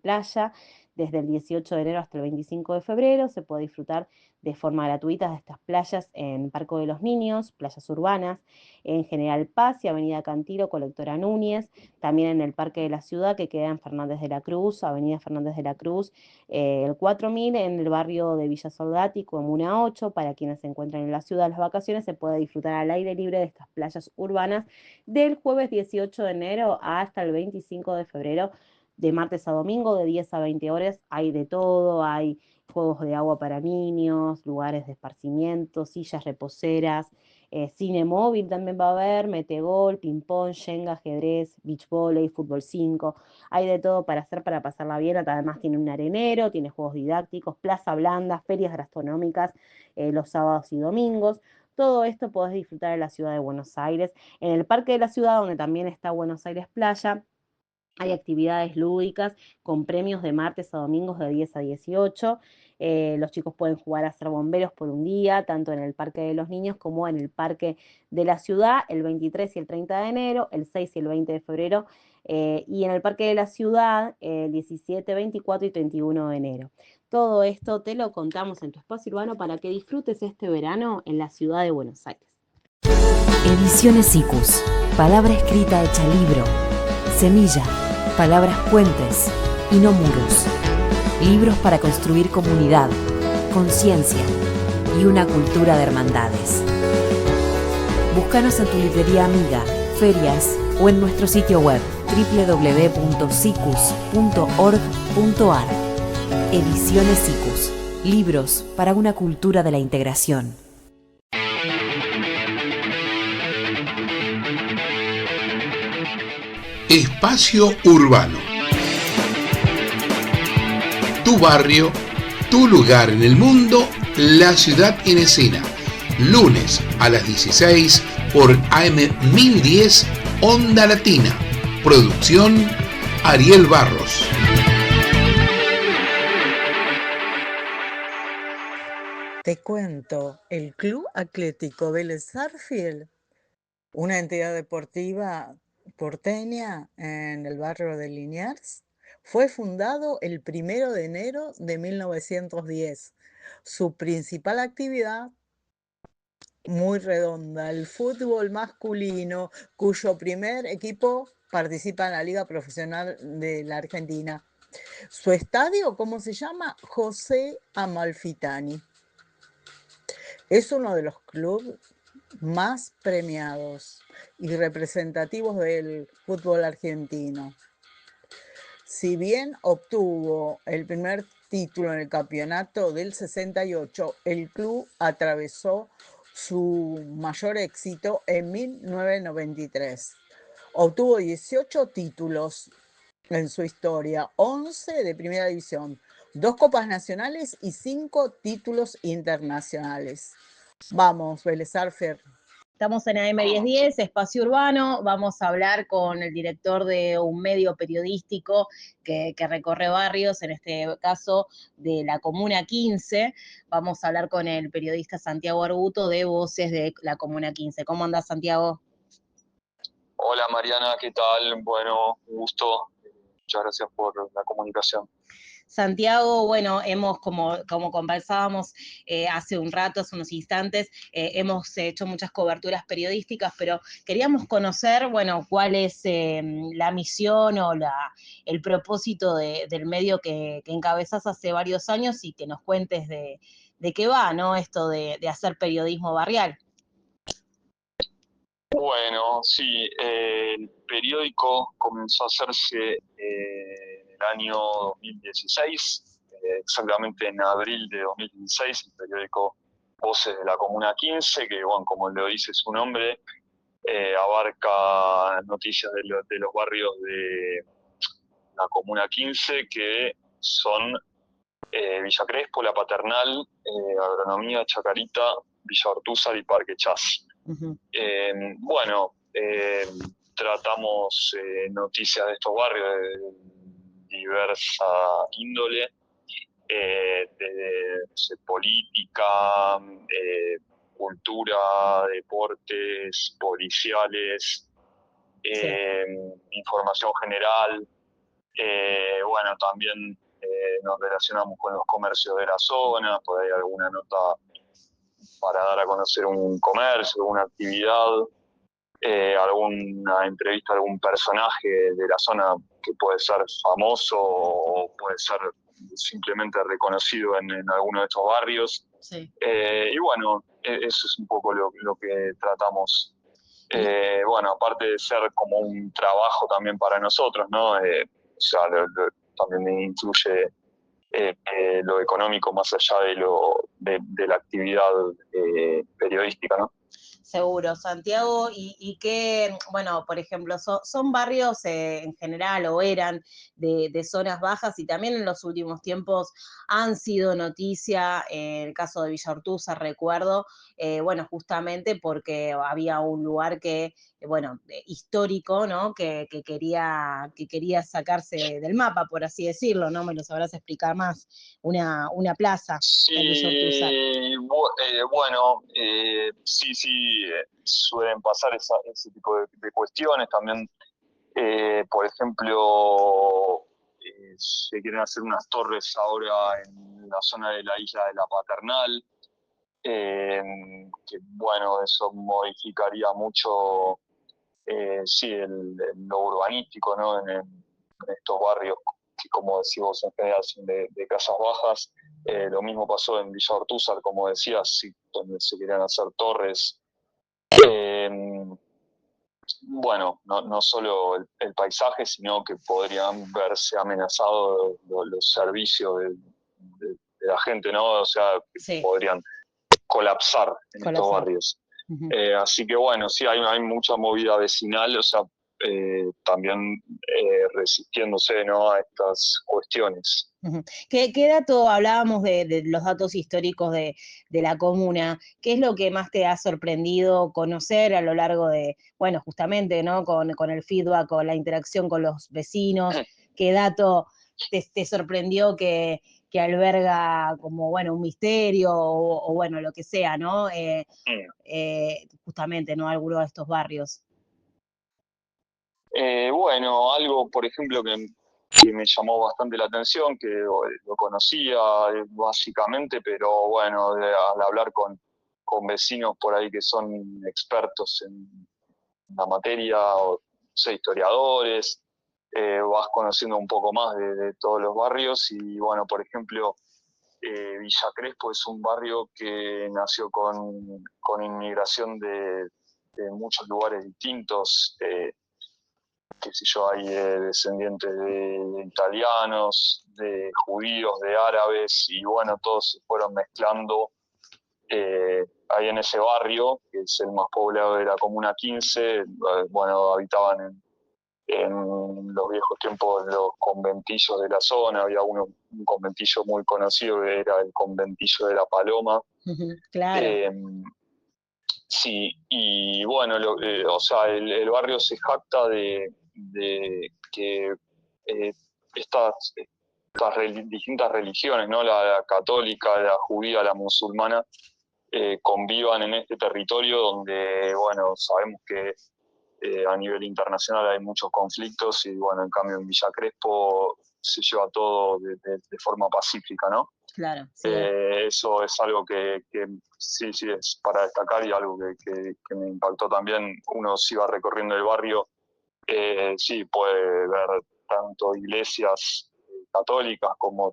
Playa. Desde el 18 de enero hasta el 25 de febrero se puede disfrutar de forma gratuita de estas playas en Parque de los Niños, playas urbanas, en General Paz y Avenida Cantilo, Colectora Núñez, también en el Parque de la Ciudad, que queda en Fernández de la Cruz, Avenida Fernández de la Cruz, el 4000 en el barrio de Villa Soldati, Comuna 8. Para quienes se encuentran en la ciudad las vacaciones, se puede disfrutar al aire libre de estas playas urbanas del jueves 18 de enero hasta el 25 de febrero, de martes a domingo, de 10 a 20 horas. Hay de todo, hay juegos de agua para niños, lugares de esparcimiento, sillas reposeras, cine móvil también va a haber, metegol, ping-pong, shenga, ajedrez, beach volley, fútbol 5. Hay de todo para hacer, para pasarla bien. Además tiene un arenero, tiene juegos didácticos, plaza blanda, ferias gastronómicas los sábados y domingos. Todo esto podés disfrutar en la ciudad de Buenos Aires. En el Parque de la Ciudad, donde también está Buenos Aires Playa, hay actividades lúdicas con premios de martes a domingos de 10 a 18. Los chicos pueden jugar a ser bomberos por un día, tanto en el Parque de los Niños como en el Parque de la Ciudad, el 23 y el 30 de enero, el 6 y el 20 de febrero, y en el Parque de la Ciudad, el 17, 24 y 31 de enero. Todo esto te lo contamos en tu espacio urbano para que disfrutes este verano en la ciudad de Buenos Aires. Ediciones ICUS. Palabra escrita hecha libro. Semilla. Palabras puentes y no muros. Libros para construir comunidad, conciencia y una cultura de hermandades. Búscanos en tu librería amiga, ferias o en nuestro sitio web www.cicus.org.ar. Ediciones ICUS. Libros para una cultura de la integración. Espacio Urbano. Tu barrio, tu lugar en el mundo, la ciudad en escena. Lunes a las 16 por AM 1010 Onda Latina. Producción Ariel Barros. Te cuento, el Club Atlético Vélez Sarsfield, una entidad deportiva porteña en el barrio de Liniers, Fue fundado el 1 de enero de 1910. Su principal actividad, muy redonda, el fútbol masculino, cuyo primer equipo participa en la Liga Profesional de la Argentina. Su estadio, ¿cómo se llama? José Amalfitani. Es uno de los clubes más premiados y representativos del fútbol argentino. Si bien obtuvo el primer título en el campeonato del 68, el club atravesó su mayor éxito en 1993. Obtuvo 18 títulos en su historia, 11 de primera división, 2 copas nacionales y 5 títulos internacionales. Vamos, Vélez Sarsfield. Estamos en AM1010, Espacio Urbano. Vamos a hablar con el director de un medio periodístico que recorre barrios, en este caso de la Comuna 15. Vamos a hablar con el periodista Santiago Arguto de Voces de la Comuna 15. ¿Cómo andás, Santiago? Hola Mariana, ¿qué tal? Bueno, un gusto. Muchas gracias por la comunicación. Santiago, bueno, como conversábamos hace un rato, hace unos instantes, hemos hecho muchas coberturas periodísticas, pero queríamos conocer, bueno, cuál es la misión o el propósito del medio que encabezás hace varios años y que nos cuentes de qué va, ¿no? Esto de hacer periodismo barrial. Bueno, sí, el periódico comenzó a hacerse en el año 2016, exactamente en abril de 2016, el periódico Voces de la Comuna 15, que bueno, como lo dice su nombre, abarca noticias de los barrios de la Comuna 15, que son Villa Crespo, La Paternal, Agronomía, Chacarita, Villa Ortúzar y Parque Chas. Uh-huh. Bueno, tratamos noticias de estos barrios de diversa índole, de política, cultura, deportes, policiales, Sí. información general. Bueno, también nos relacionamos con los comercios de la zona, por ahí alguna nota para dar a conocer un comercio, alguna actividad, alguna entrevista a algún personaje de la zona que puede ser famoso o puede ser simplemente reconocido en alguno de estos barrios. Sí. Y bueno, eso es un poco lo que tratamos. Bueno, aparte de ser como un trabajo también para nosotros, ¿no? O sea, también influye lo económico más allá de la actividad periodística, ¿no? Seguro, Santiago, y que, bueno, por ejemplo, son barrios en general o eran de zonas bajas y también en los últimos tiempos han sido noticia, en el caso de Villa Ortúzar, recuerdo, bueno, justamente porque había un lugar que, bueno, histórico, ¿no? Que quería sacarse del mapa, por así decirlo, ¿no? Me lo sabrás explicar más, una plaza en Villa Ortúzar. Bueno, sí, suelen pasar ese tipo de cuestiones. También, por ejemplo, se quieren hacer unas torres ahora en la zona de la isla de la Paternal, que bueno, eso modificaría mucho, sí, lo urbanístico, ¿no? En estos barrios que, como decimos en general, son de casas bajas. Lo mismo pasó en Villa Ortúzar, como decías, sí, donde se querían hacer torres. Bueno, no solo el paisaje, sino que podrían verse amenazados los servicios de la gente, ¿no? O sea, que Sí. podrían colapsar en estos barrios. Uh-huh. Así que bueno, sí, hay mucha movida vecinal, o sea, también resistiéndose, ¿no? A estas cuestiones. Uh-huh. ¿Qué dato hablábamos de los datos históricos de la comuna? ¿Qué es lo que más te ha sorprendido conocer a lo largo de, bueno, justamente, ¿no? Con el feedback, con la interacción con los vecinos. ¿Qué dato te sorprendió que alberga como, bueno, un misterio o bueno, lo que sea, ¿no? Justamente, ¿no? Alguno de estos barrios. Bueno, algo, por ejemplo, que que me llamó bastante la atención, que lo conocía básicamente, pero bueno, al hablar con vecinos por ahí que son expertos en la materia, o historiadores, vas conociendo un poco más de todos los barrios. Y bueno, por ejemplo, Villa Crespo es un barrio que nació con inmigración de muchos lugares distintos, qué sé yo, hay descendientes de italianos, de judíos, de árabes, y bueno, todos se fueron mezclando ahí en ese barrio, que es el más poblado de la Comuna 15. Bueno, habitaban en los viejos tiempos los conventillos de la zona. Había un conventillo muy conocido que era el conventillo de la Paloma. Claro. Sí, y bueno, o sea, el barrio se jacta de que estas distintas religiones, ¿no? La católica, la judía, la musulmana, convivan en este territorio donde, bueno, sabemos que a nivel internacional hay muchos conflictos, y bueno, en cambio en Villa Crespo se lleva todo de forma pacífica, ¿no? Claro, sí. Eso es algo que sí es para destacar, y algo que me impactó también. Uno si va recorriendo el barrio, sí puede ver tanto iglesias católicas como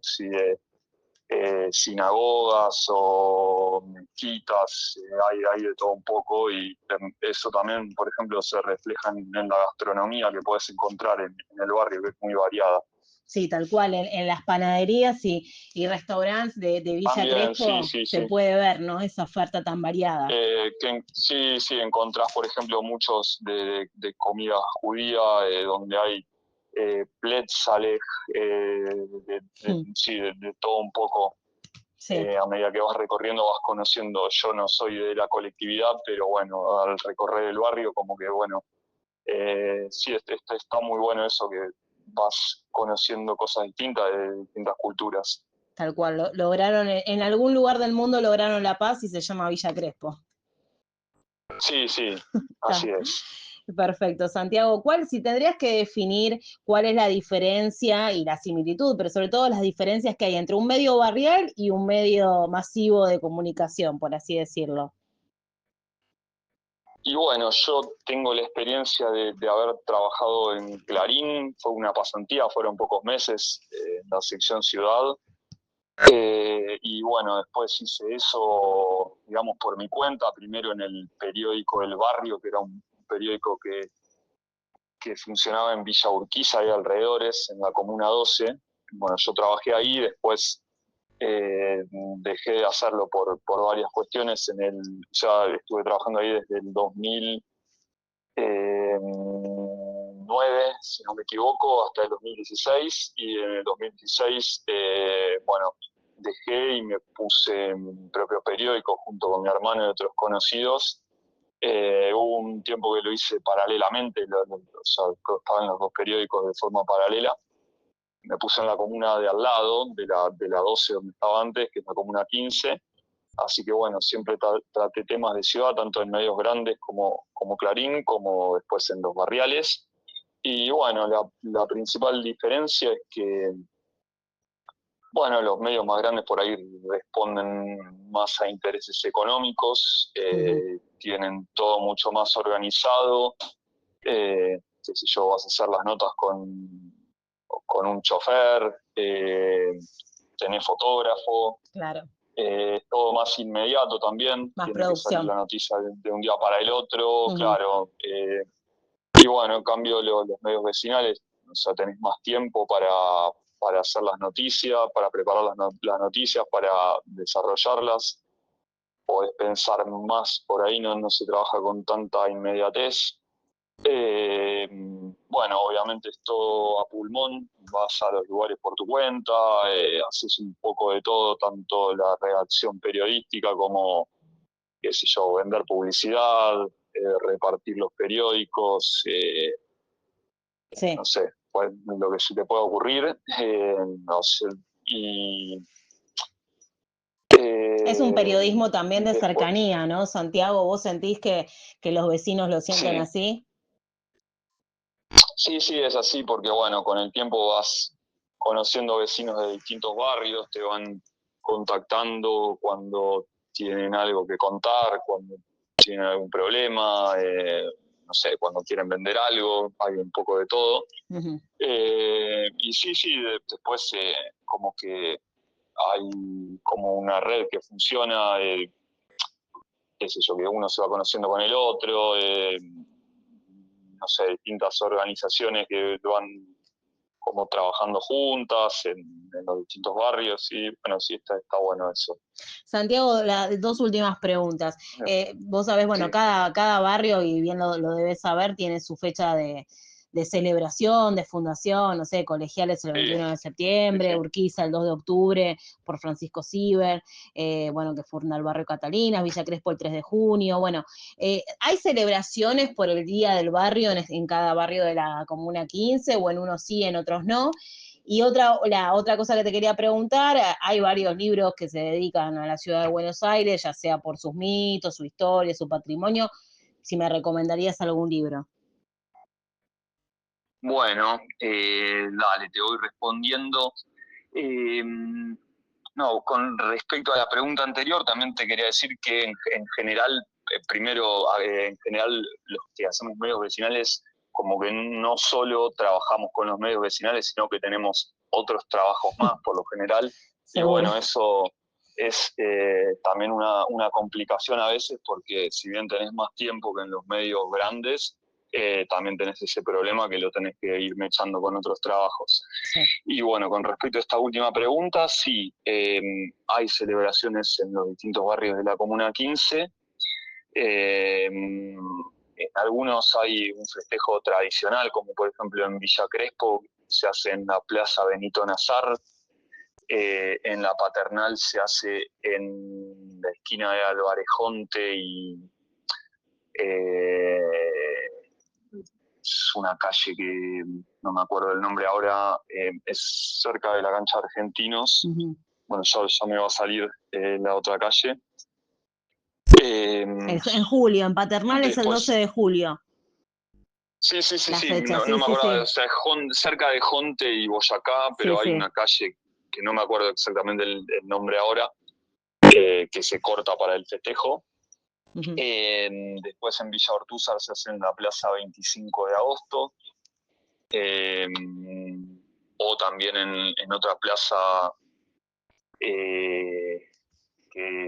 sinagogas o mezquitas. Hay de todo un poco, y eso también, por ejemplo, se refleja en la gastronomía que puedes encontrar en el barrio, que es muy variada. Sí, tal cual, en las panaderías y restaurantes de Villa También, Crespo se puede ver, ¿no? Esa oferta tan variada. Sí, encontrás, por ejemplo, muchos de comida judía, donde hay pletzalej, de todo un poco. Sí. A medida que vas recorriendo vas conociendo. Yo no soy de la colectividad, pero bueno, al recorrer el barrio, como que bueno, sí, está muy bueno eso, que vas conociendo cosas distintas de distintas culturas. Tal cual, lograron, en algún lugar del mundo lograron la paz y se llama Villa Crespo. Sí, así es. Perfecto, Santiago. Si tendrías que definir cuál es la diferencia y la similitud, pero sobre todo las diferencias que hay entre un medio barrial y un medio masivo de comunicación, por así decirlo? Y bueno, yo tengo la experiencia de haber trabajado en Clarín. Fue una pasantía, fueron pocos meses, en la sección Ciudad. Y bueno, después hice eso, digamos, por mi cuenta, primero en el periódico El Barrio, que era un periódico que funcionaba en Villa Urquiza y alrededores, en la Comuna 12. Bueno, yo trabajé ahí, después dejé de hacerlo por varias cuestiones. Ya estuve trabajando ahí desde el 2009, si no me equivoco, hasta el 2016, y en el 2016, bueno, dejé y me puse mi propio periódico junto con mi hermano y otros conocidos. Hubo un tiempo que lo hice paralelamente, o sea, estaban los dos periódicos de forma paralela. Me puse en la comuna de al lado, de la 12 donde estaba antes, que es la comuna 15. Así que bueno, siempre traté temas de ciudad, tanto en medios grandes como Clarín, como después en los barriales. Y bueno, la principal diferencia es que, bueno, los medios más grandes por ahí responden más a intereses económicos, tienen todo mucho más organizado. Qué sé yo, vas a hacer las notas con un chofer, tenés fotógrafo. Claro. Todo más inmediato también. Más tiene producción. Que salir la noticia de un día para el otro, claro. Y bueno, en cambio los medios vecinales, o sea, tenés más tiempo para hacer las noticias, para preparar las noticias, para desarrollarlas. Podés pensar más por ahí, no se trabaja con tanta inmediatez. Bueno, obviamente es todo a pulmón, vas a los lugares por tu cuenta, haces un poco de todo, tanto la redacción periodística como, qué sé yo, vender publicidad, repartir los periódicos, sí. No sé, pues, lo que se te pueda ocurrir, no sé, y... Es un periodismo también de cercanía, ¿no, Santiago? ¿Vos sentís que los vecinos lo sienten así? Sí, sí, es así porque, bueno, con el tiempo vas conociendo vecinos de distintos barrios, te van contactando cuando tienen algo que contar, cuando tienen algún problema, no sé, cuando quieren vender algo, hay un poco de todo. Ujú. Y sí, sí, después como que hay como una red que funciona, qué sé yo, que uno se va conociendo con el otro, no sé, distintas organizaciones que van como trabajando juntas en los distintos barrios, y bueno, sí, está bueno eso. Santiago, dos últimas preguntas. Vos sabés, bueno, Sí. cada barrio, y bien lo debes saber, tiene su fecha de celebración, de fundación, no sé, Colegiales el 21 de septiembre, Sí, sí. Urquiza el 2 de octubre, por Francisco Ciber, bueno, que funda el barrio Catalinas, Villa Crespo el 3 de junio, bueno, ¿hay celebraciones por el Día del Barrio en cada barrio de la Comuna 15, o en unos sí, en otros no? Y la otra cosa que te quería preguntar, hay varios libros que se dedican a la ciudad de Buenos Aires, ya sea por sus mitos, su historia, su patrimonio, si me recomendarías algún libro. Bueno, dale, te voy respondiendo. No, con respecto a la pregunta anterior, también te quería decir que en general, en general los que hacemos medios vecinales, como que no solo trabajamos con los medios vecinales, sino que tenemos otros trabajos más por lo general. Y bueno, eso es también una complicación a veces, porque si bien tenés más tiempo que en los medios grandes, también tenés ese problema que lo tenés que ir mechando con otros trabajos. Sí. Y bueno, con respecto a esta última pregunta, sí, hay celebraciones en los distintos barrios de la Comuna 15. En algunos hay un festejo tradicional, como por ejemplo en Villa Crespo se hace en la Plaza Benito Nazar. En la Paternal se hace en la esquina de Alvarejonte y es una calle que no me acuerdo el nombre ahora, es cerca de la cancha Argentinos. Uh-huh. Bueno, ya me va a salir la otra calle. En julio, en Paternal después, es el 12 de julio. Sí, fecha, no me acuerdo, sí. O sea, cerca de Jonte y Boyacá, pero hay una calle que no me acuerdo exactamente el nombre ahora, que se corta para el festejo. Uh-huh. Después en Villa Ortúzar se hace en la Plaza 25 de Agosto, o también en otra plaza que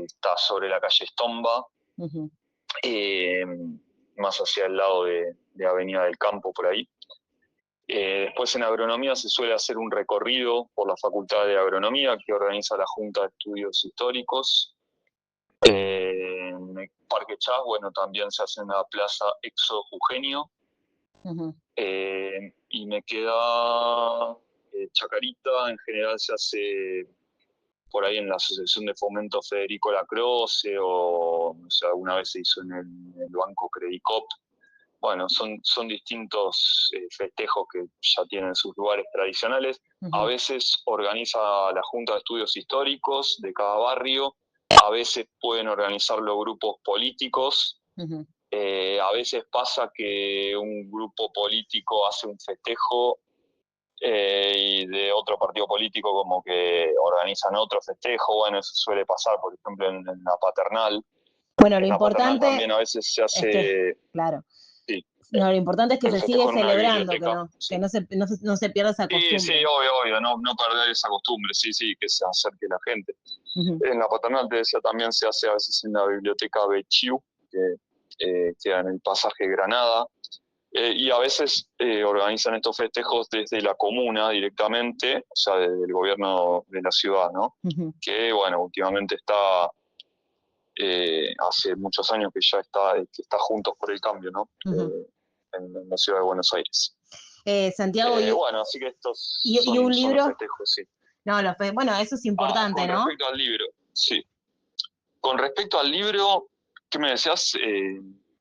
está sobre la calle Estomba, uh-huh. Más hacia el lado de Avenida del Campo, por ahí. Después en agronomía se suele hacer un recorrido por la Facultad de Agronomía que organiza la Junta de Estudios Históricos. En el Parque Chas, bueno, también se hace en la Plaza Exo Eugenio. Uh-huh. Y me queda Chacarita, en general se hace por ahí en la Asociación de Fomento Federico Lacroce, o no sé, alguna vez se hizo en el Banco Credicop. Bueno, son distintos festejos que ya tienen sus lugares tradicionales. Uh-huh. A veces organiza la Junta de Estudios Históricos de cada barrio, a veces pueden organizarlo grupos políticos. Uh-huh. A veces pasa que un grupo político hace un festejo y de otro partido político como que organizan otro festejo. Bueno, eso suele pasar, por ejemplo, en la Paternal. Bueno, lo importante también a veces se hace... es que, claro. Sí. No, lo importante es que se sigue celebrando, sí. que no se pierda esa costumbre. Sí, obvio, no perder esa costumbre, sí, que se acerque la gente. Uh-huh. En la Paternal, te decía, también se hace a veces en la biblioteca Bechiu, que queda en el pasaje Granada, y a veces organizan estos festejos desde la comuna directamente, o sea, desde el gobierno de la ciudad, ¿no? Uh-huh. Que, bueno, últimamente está... hace muchos años que ya está Juntos por el Cambio, ¿no? Uh-huh. En la ciudad de Buenos Aires. Santiago, bueno, así que estos son un libro. Son festejos, sí. No, bueno, eso es importante, ¿no? Con respecto al libro, sí. Con respecto al libro, ¿qué me decías?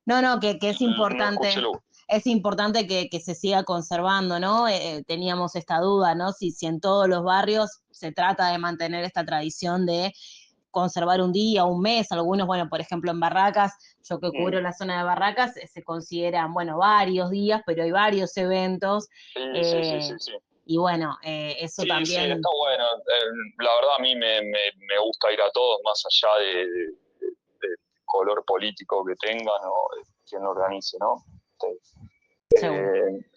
No, que es importante. No, es importante que se siga conservando, ¿no? Teníamos esta duda, ¿no? Si en todos los barrios se trata de mantener esta tradición de conservar un día, un mes, algunos, bueno, por ejemplo en Barracas, yo que cubro la zona de Barracas, se consideran, bueno, varios días, pero hay varios eventos. Sí. Y bueno, eso también... Sí, está bueno. La verdad a mí me gusta ir a todos, más allá del color político que tengan o quien lo organice, ¿no?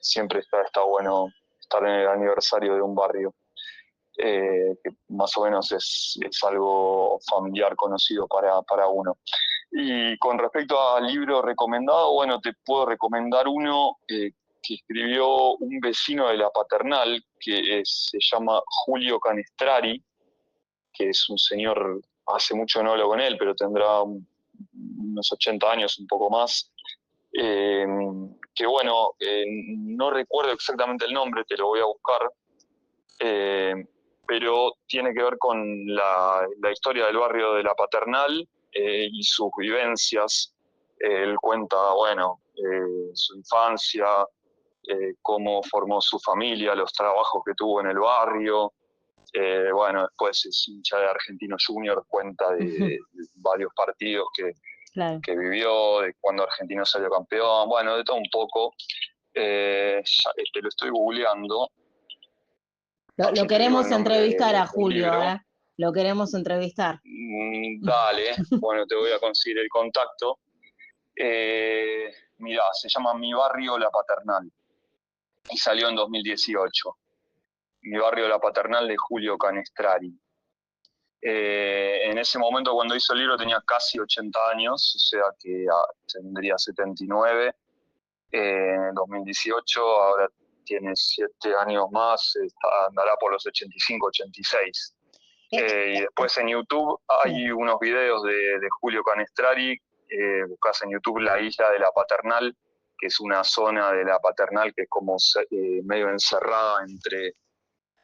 Siempre está bueno estar en el aniversario de un barrio, que más o menos es algo familiar, conocido para uno. Y con respecto al libro recomendado, bueno, te puedo recomendar uno que escribió un vecino de la Paternal, que se llama Julio Canestrari, que es un señor, hace mucho no hablo con él, pero tendrá unos 80 años, un poco más, que bueno, no recuerdo exactamente el nombre, te lo voy a buscar, pero tiene que ver con la historia del barrio de la Paternal y sus vivencias. Él cuenta, bueno, su infancia, cómo formó su familia, los trabajos que tuvo en el barrio. Bueno, después es hincha de Argentinos Juniors, cuenta de varios partidos que vivió, de cuando Argentino salió campeón, bueno, de todo un poco. Te lo estoy googleando. Lo queremos entrevistar a Julio, Lo queremos entrevistar. Dale, bueno, te voy a conseguir el contacto. Mirá, se llama Mi Barrio La Paternal y salió en 2018. Mi Barrio La Paternal, de Julio Canestrari. En ese momento, cuando hizo el libro, tenía casi 80 años, o sea que tendría 79. En 2018, ahora tiene 7 años más, andará por los 85, 86. Y después en YouTube hay unos videos de Julio Canestrari. Buscás en YouTube La Isla de la Paternal, que es una zona de la Paternal que es como medio encerrada entre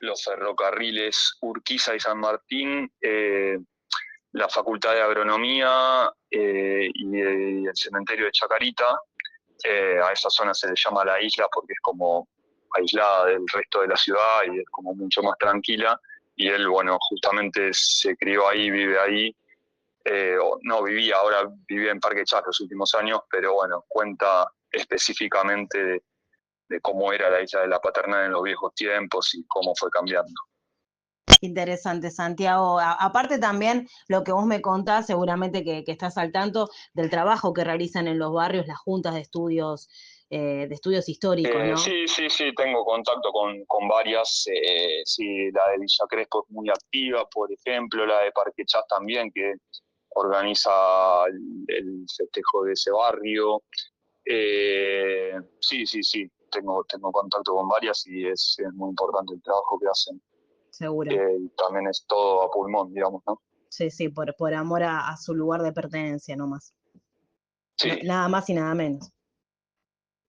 los ferrocarriles Urquiza y San Martín, la Facultad de Agronomía y el cementerio de Chacarita. A esa zona se le llama La Isla porque es como aislada del resto de la ciudad y es como mucho más tranquila. Y él, bueno, justamente se crió ahí, vive ahí. No vivía, ahora vivía en Parque Chas los últimos años, pero bueno, cuenta específicamente de cómo era la isla de la Paternal en los viejos tiempos y cómo fue cambiando. Interesante, Santiago. Aparte también lo que vos me contás, seguramente que estás al tanto del trabajo que realizan en los barrios las juntas de estudios históricos, ¿no? Sí, tengo contacto con varias. Sí, la de Villa Crespo es muy activa, por ejemplo, la de Parque Chas también, que organiza el festejo de ese barrio. Sí, tengo contacto con varias y es muy importante el trabajo que hacen. Seguro. También es todo a pulmón, digamos, ¿no? Sí, por amor a su lugar de pertenencia nomás. Sí. Nada más y nada menos.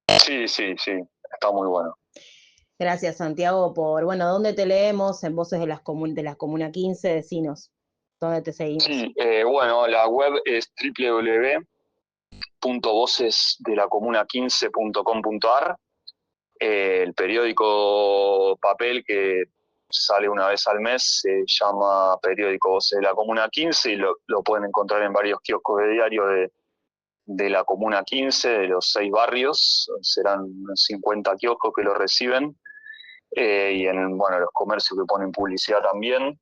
Sí, está muy bueno. Gracias, Santiago, ¿dónde te leemos? En Voces de la Comuna 15, decinos, ¿dónde te seguimos? Sí, bueno, la web es www.vocesdelacomuna15.com.ar. El periódico papel que sale una vez al mes se llama Periódico Voces de la Comuna 15 y lo pueden encontrar en varios kioscos de diario de la Comuna 15, de los 6 barrios. Serán unos 50 kioscos que lo reciben. Y en los comercios que ponen publicidad también.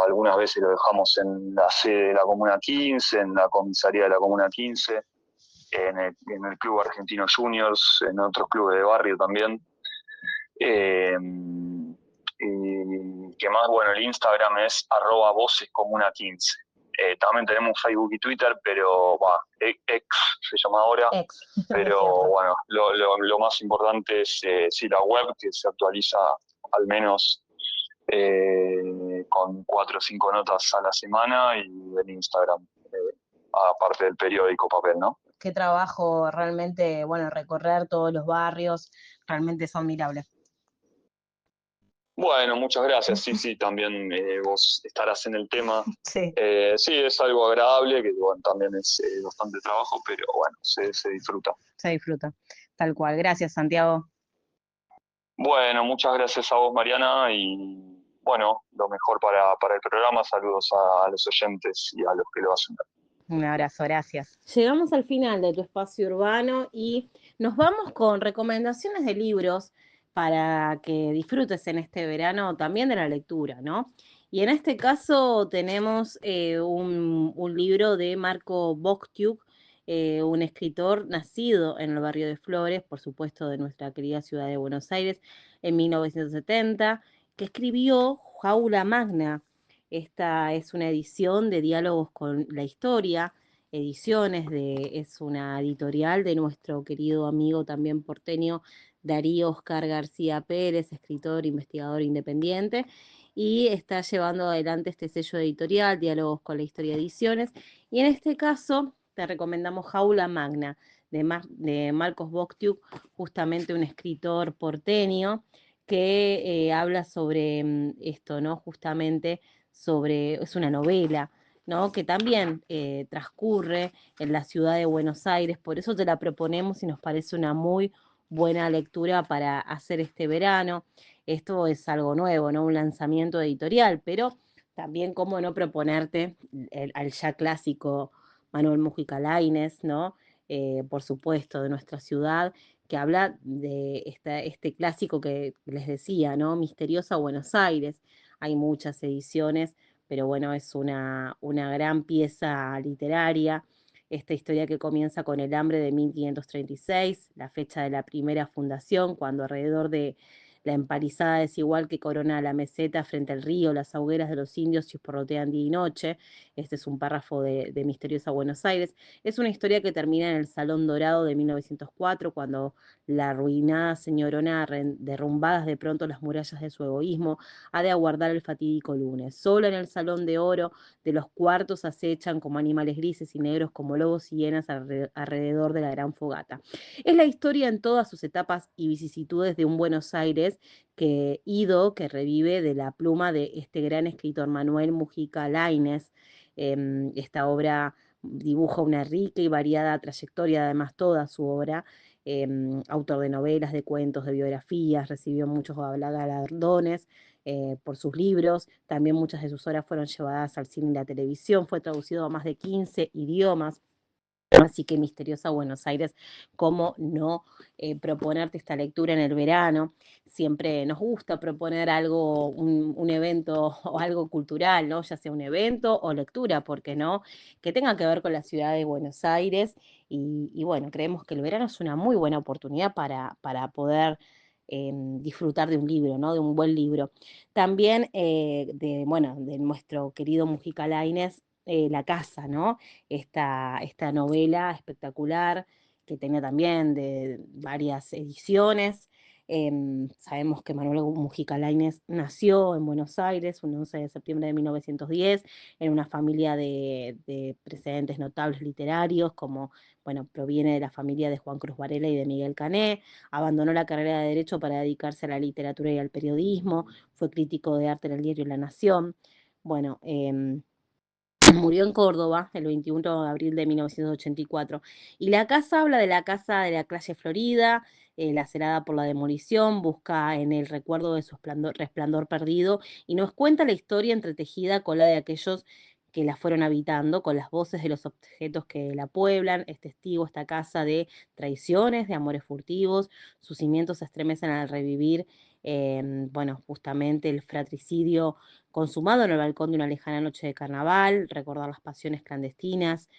Algunas veces lo dejamos en la sede de la Comuna 15, en la comisaría de la Comuna 15, en el Club Argentino Juniors, en otros clubes de barrio también. Y que más, el Instagram es @vocescomuna15. También tenemos Facebook y Twitter, pero X se llama ahora. Pero bueno, lo más importante es la web, que se actualiza al menos con 4 o 5 notas a la semana, y el Instagram, aparte del periódico papel, ¿no? Qué trabajo realmente, recorrer todos los barrios, realmente es admirable. Bueno, muchas gracias. Sí, también vos estarás en el tema. Sí. Sí, es algo agradable, que también es bastante trabajo, pero se disfruta. Se disfruta, tal cual. Gracias, Santiago. Bueno, muchas gracias a vos, Mariana, y bueno, lo mejor para el programa. Saludos a los oyentes y a los que lo hacen. Un abrazo, gracias. Llegamos al final de tu espacio urbano y nos vamos con recomendaciones de libros para que disfrutes en este verano también de la lectura, ¿no? Y en este caso tenemos un libro de Marco Boktiuk, un escritor nacido en el barrio de Flores, por supuesto de nuestra querida ciudad de Buenos Aires, en 1970, que escribió Jaula Magna. Esta es una edición de Diálogos con la Historia, es una editorial de nuestro querido amigo también porteño Darío Oscar García Pérez, escritor, investigador independiente, y está llevando adelante este sello editorial, Diálogos con la Historia Ediciones, y en este caso te recomendamos Jaula Magna, de Marcos Boktiuk, justamente un escritor porteño que habla sobre esto, ¿no? Justamente es una novela, ¿no? Que también transcurre en la ciudad de Buenos Aires, por eso te la proponemos y nos parece una muy buena lectura para hacer este verano. Esto es algo nuevo, ¿no? Un lanzamiento editorial, pero también cómo no proponerte al ya clásico Manuel Mujica Lainez, ¿no? Por supuesto, de nuestra ciudad, que habla de este clásico que les decía, ¿no? Misteriosa Buenos Aires. Hay muchas ediciones, pero bueno, es una gran pieza literaria. Esta historia que comienza con el hambre de 1536, la fecha de la primera fundación, cuando alrededor de la empalizada desigual que corona la meseta frente al río, las hogueras de los indios chisporrotean día y noche. Este es un párrafo de Misteriosa Buenos Aires. Es una historia que termina en el Salón Dorado de 1904, cuando la arruinada señorona, derrumbadas de pronto las murallas de su egoísmo, ha de aguardar el fatídico lunes. Solo en el Salón de Oro de los cuartos acechan como animales grises y negros, como lobos y hienas alrededor de la gran fogata. Es la historia en todas sus etapas y vicisitudes de un Buenos Aires que revive de la pluma de este gran escritor Manuel Mujica Lainez. Esta obra dibuja una rica y variada trayectoria, además toda su obra. Autor de novelas, de cuentos, de biografías, recibió muchos galardones por sus libros. También muchas de sus obras fueron llevadas al cine y la televisión. Fue traducido a más de 15 idiomas. Así que Misteriosa Buenos Aires, cómo no proponerte esta lectura en el verano. Siempre nos gusta proponer algo, un evento o algo cultural, ¿no? Ya sea un evento o lectura, ¿por qué no? Que tenga que ver con la ciudad de Buenos Aires. Y bueno, creemos que el verano es una muy buena oportunidad para poder disfrutar de un libro, ¿no? De un buen libro. También de nuestro querido Mujica Lainez, La Casa, ¿no? Esta novela espectacular que tenía también de varias ediciones. Sabemos que Manuel Mujica Lainez nació en Buenos Aires un 11 de septiembre de 1910 en una familia de precedentes notables literarios, como, bueno, proviene de la familia de Juan Cruz Varela y de Miguel Cané. Abandonó la carrera de Derecho para dedicarse a la literatura y al periodismo. Fue crítico de arte en el diario La Nación. Bueno, murió en Córdoba el 21 de abril de 1984. Y La Casa habla de la casa de la calle Florida, lacerada por la demolición, busca en el recuerdo de su resplandor perdido y nos cuenta la historia entretejida con la de aquellos que la fueron habitando, con las voces de los objetos que la pueblan. Es testigo esta casa de traiciones, de amores furtivos. Sus cimientos se estremecen al revivir, bueno, justamente el fratricidio consumado en el balcón de una lejana noche de carnaval, recordar las pasiones clandestinas.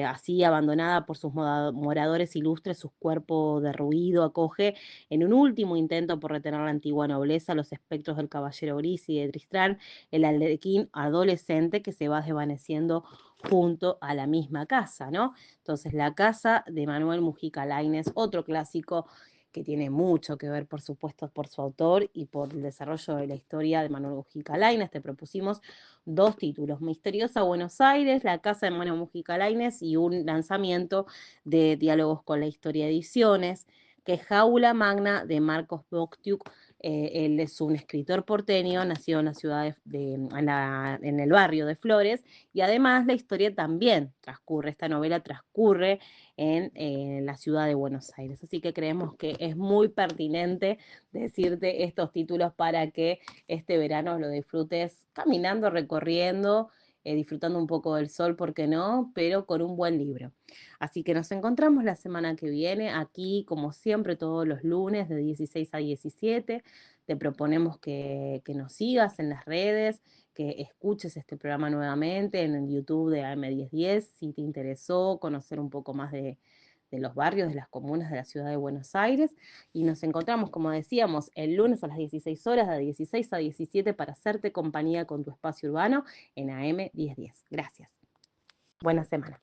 Así abandonada por sus moradores ilustres, su cuerpo derruido acoge, en un último intento por retener la antigua nobleza, los espectros del caballero gris y de Tristán, el arlequín adolescente que se va desvaneciendo junto a la misma casa, ¿no? Entonces, La Casa de Manuel Mujica Lainez, otro clásico que tiene mucho que ver, por supuesto, por su autor y por el desarrollo de la historia de Manuel Mujica Lainez. Te propusimos dos títulos: Misteriosa Buenos Aires, La Casa de Manuel Mujica Lainez, y un lanzamiento de Diálogos con la Historia Ediciones, que es Jaula Magna de Marcos Boktiuk, Él es un escritor porteño, nació en la ciudad en el barrio de Flores, y además la historia también esta novela transcurre en la ciudad de Buenos Aires. Así que creemos que es muy pertinente decirte estos títulos para que este verano lo disfrutes caminando, recorriendo, disfrutando un poco del sol, ¿por qué no? Pero con un buen libro. Así que nos encontramos la semana que viene, aquí como siempre todos los lunes de 16 a 17. Te proponemos que nos sigas en las redes, que escuches este programa nuevamente en el YouTube de AM1010, si te interesó conocer un poco más de los barrios, de las comunas de la ciudad de Buenos Aires. Y nos encontramos, como decíamos, el lunes a las 16 horas, de 16 a 17, para hacerte compañía con tu espacio urbano en AM1010. Gracias. Buena semana.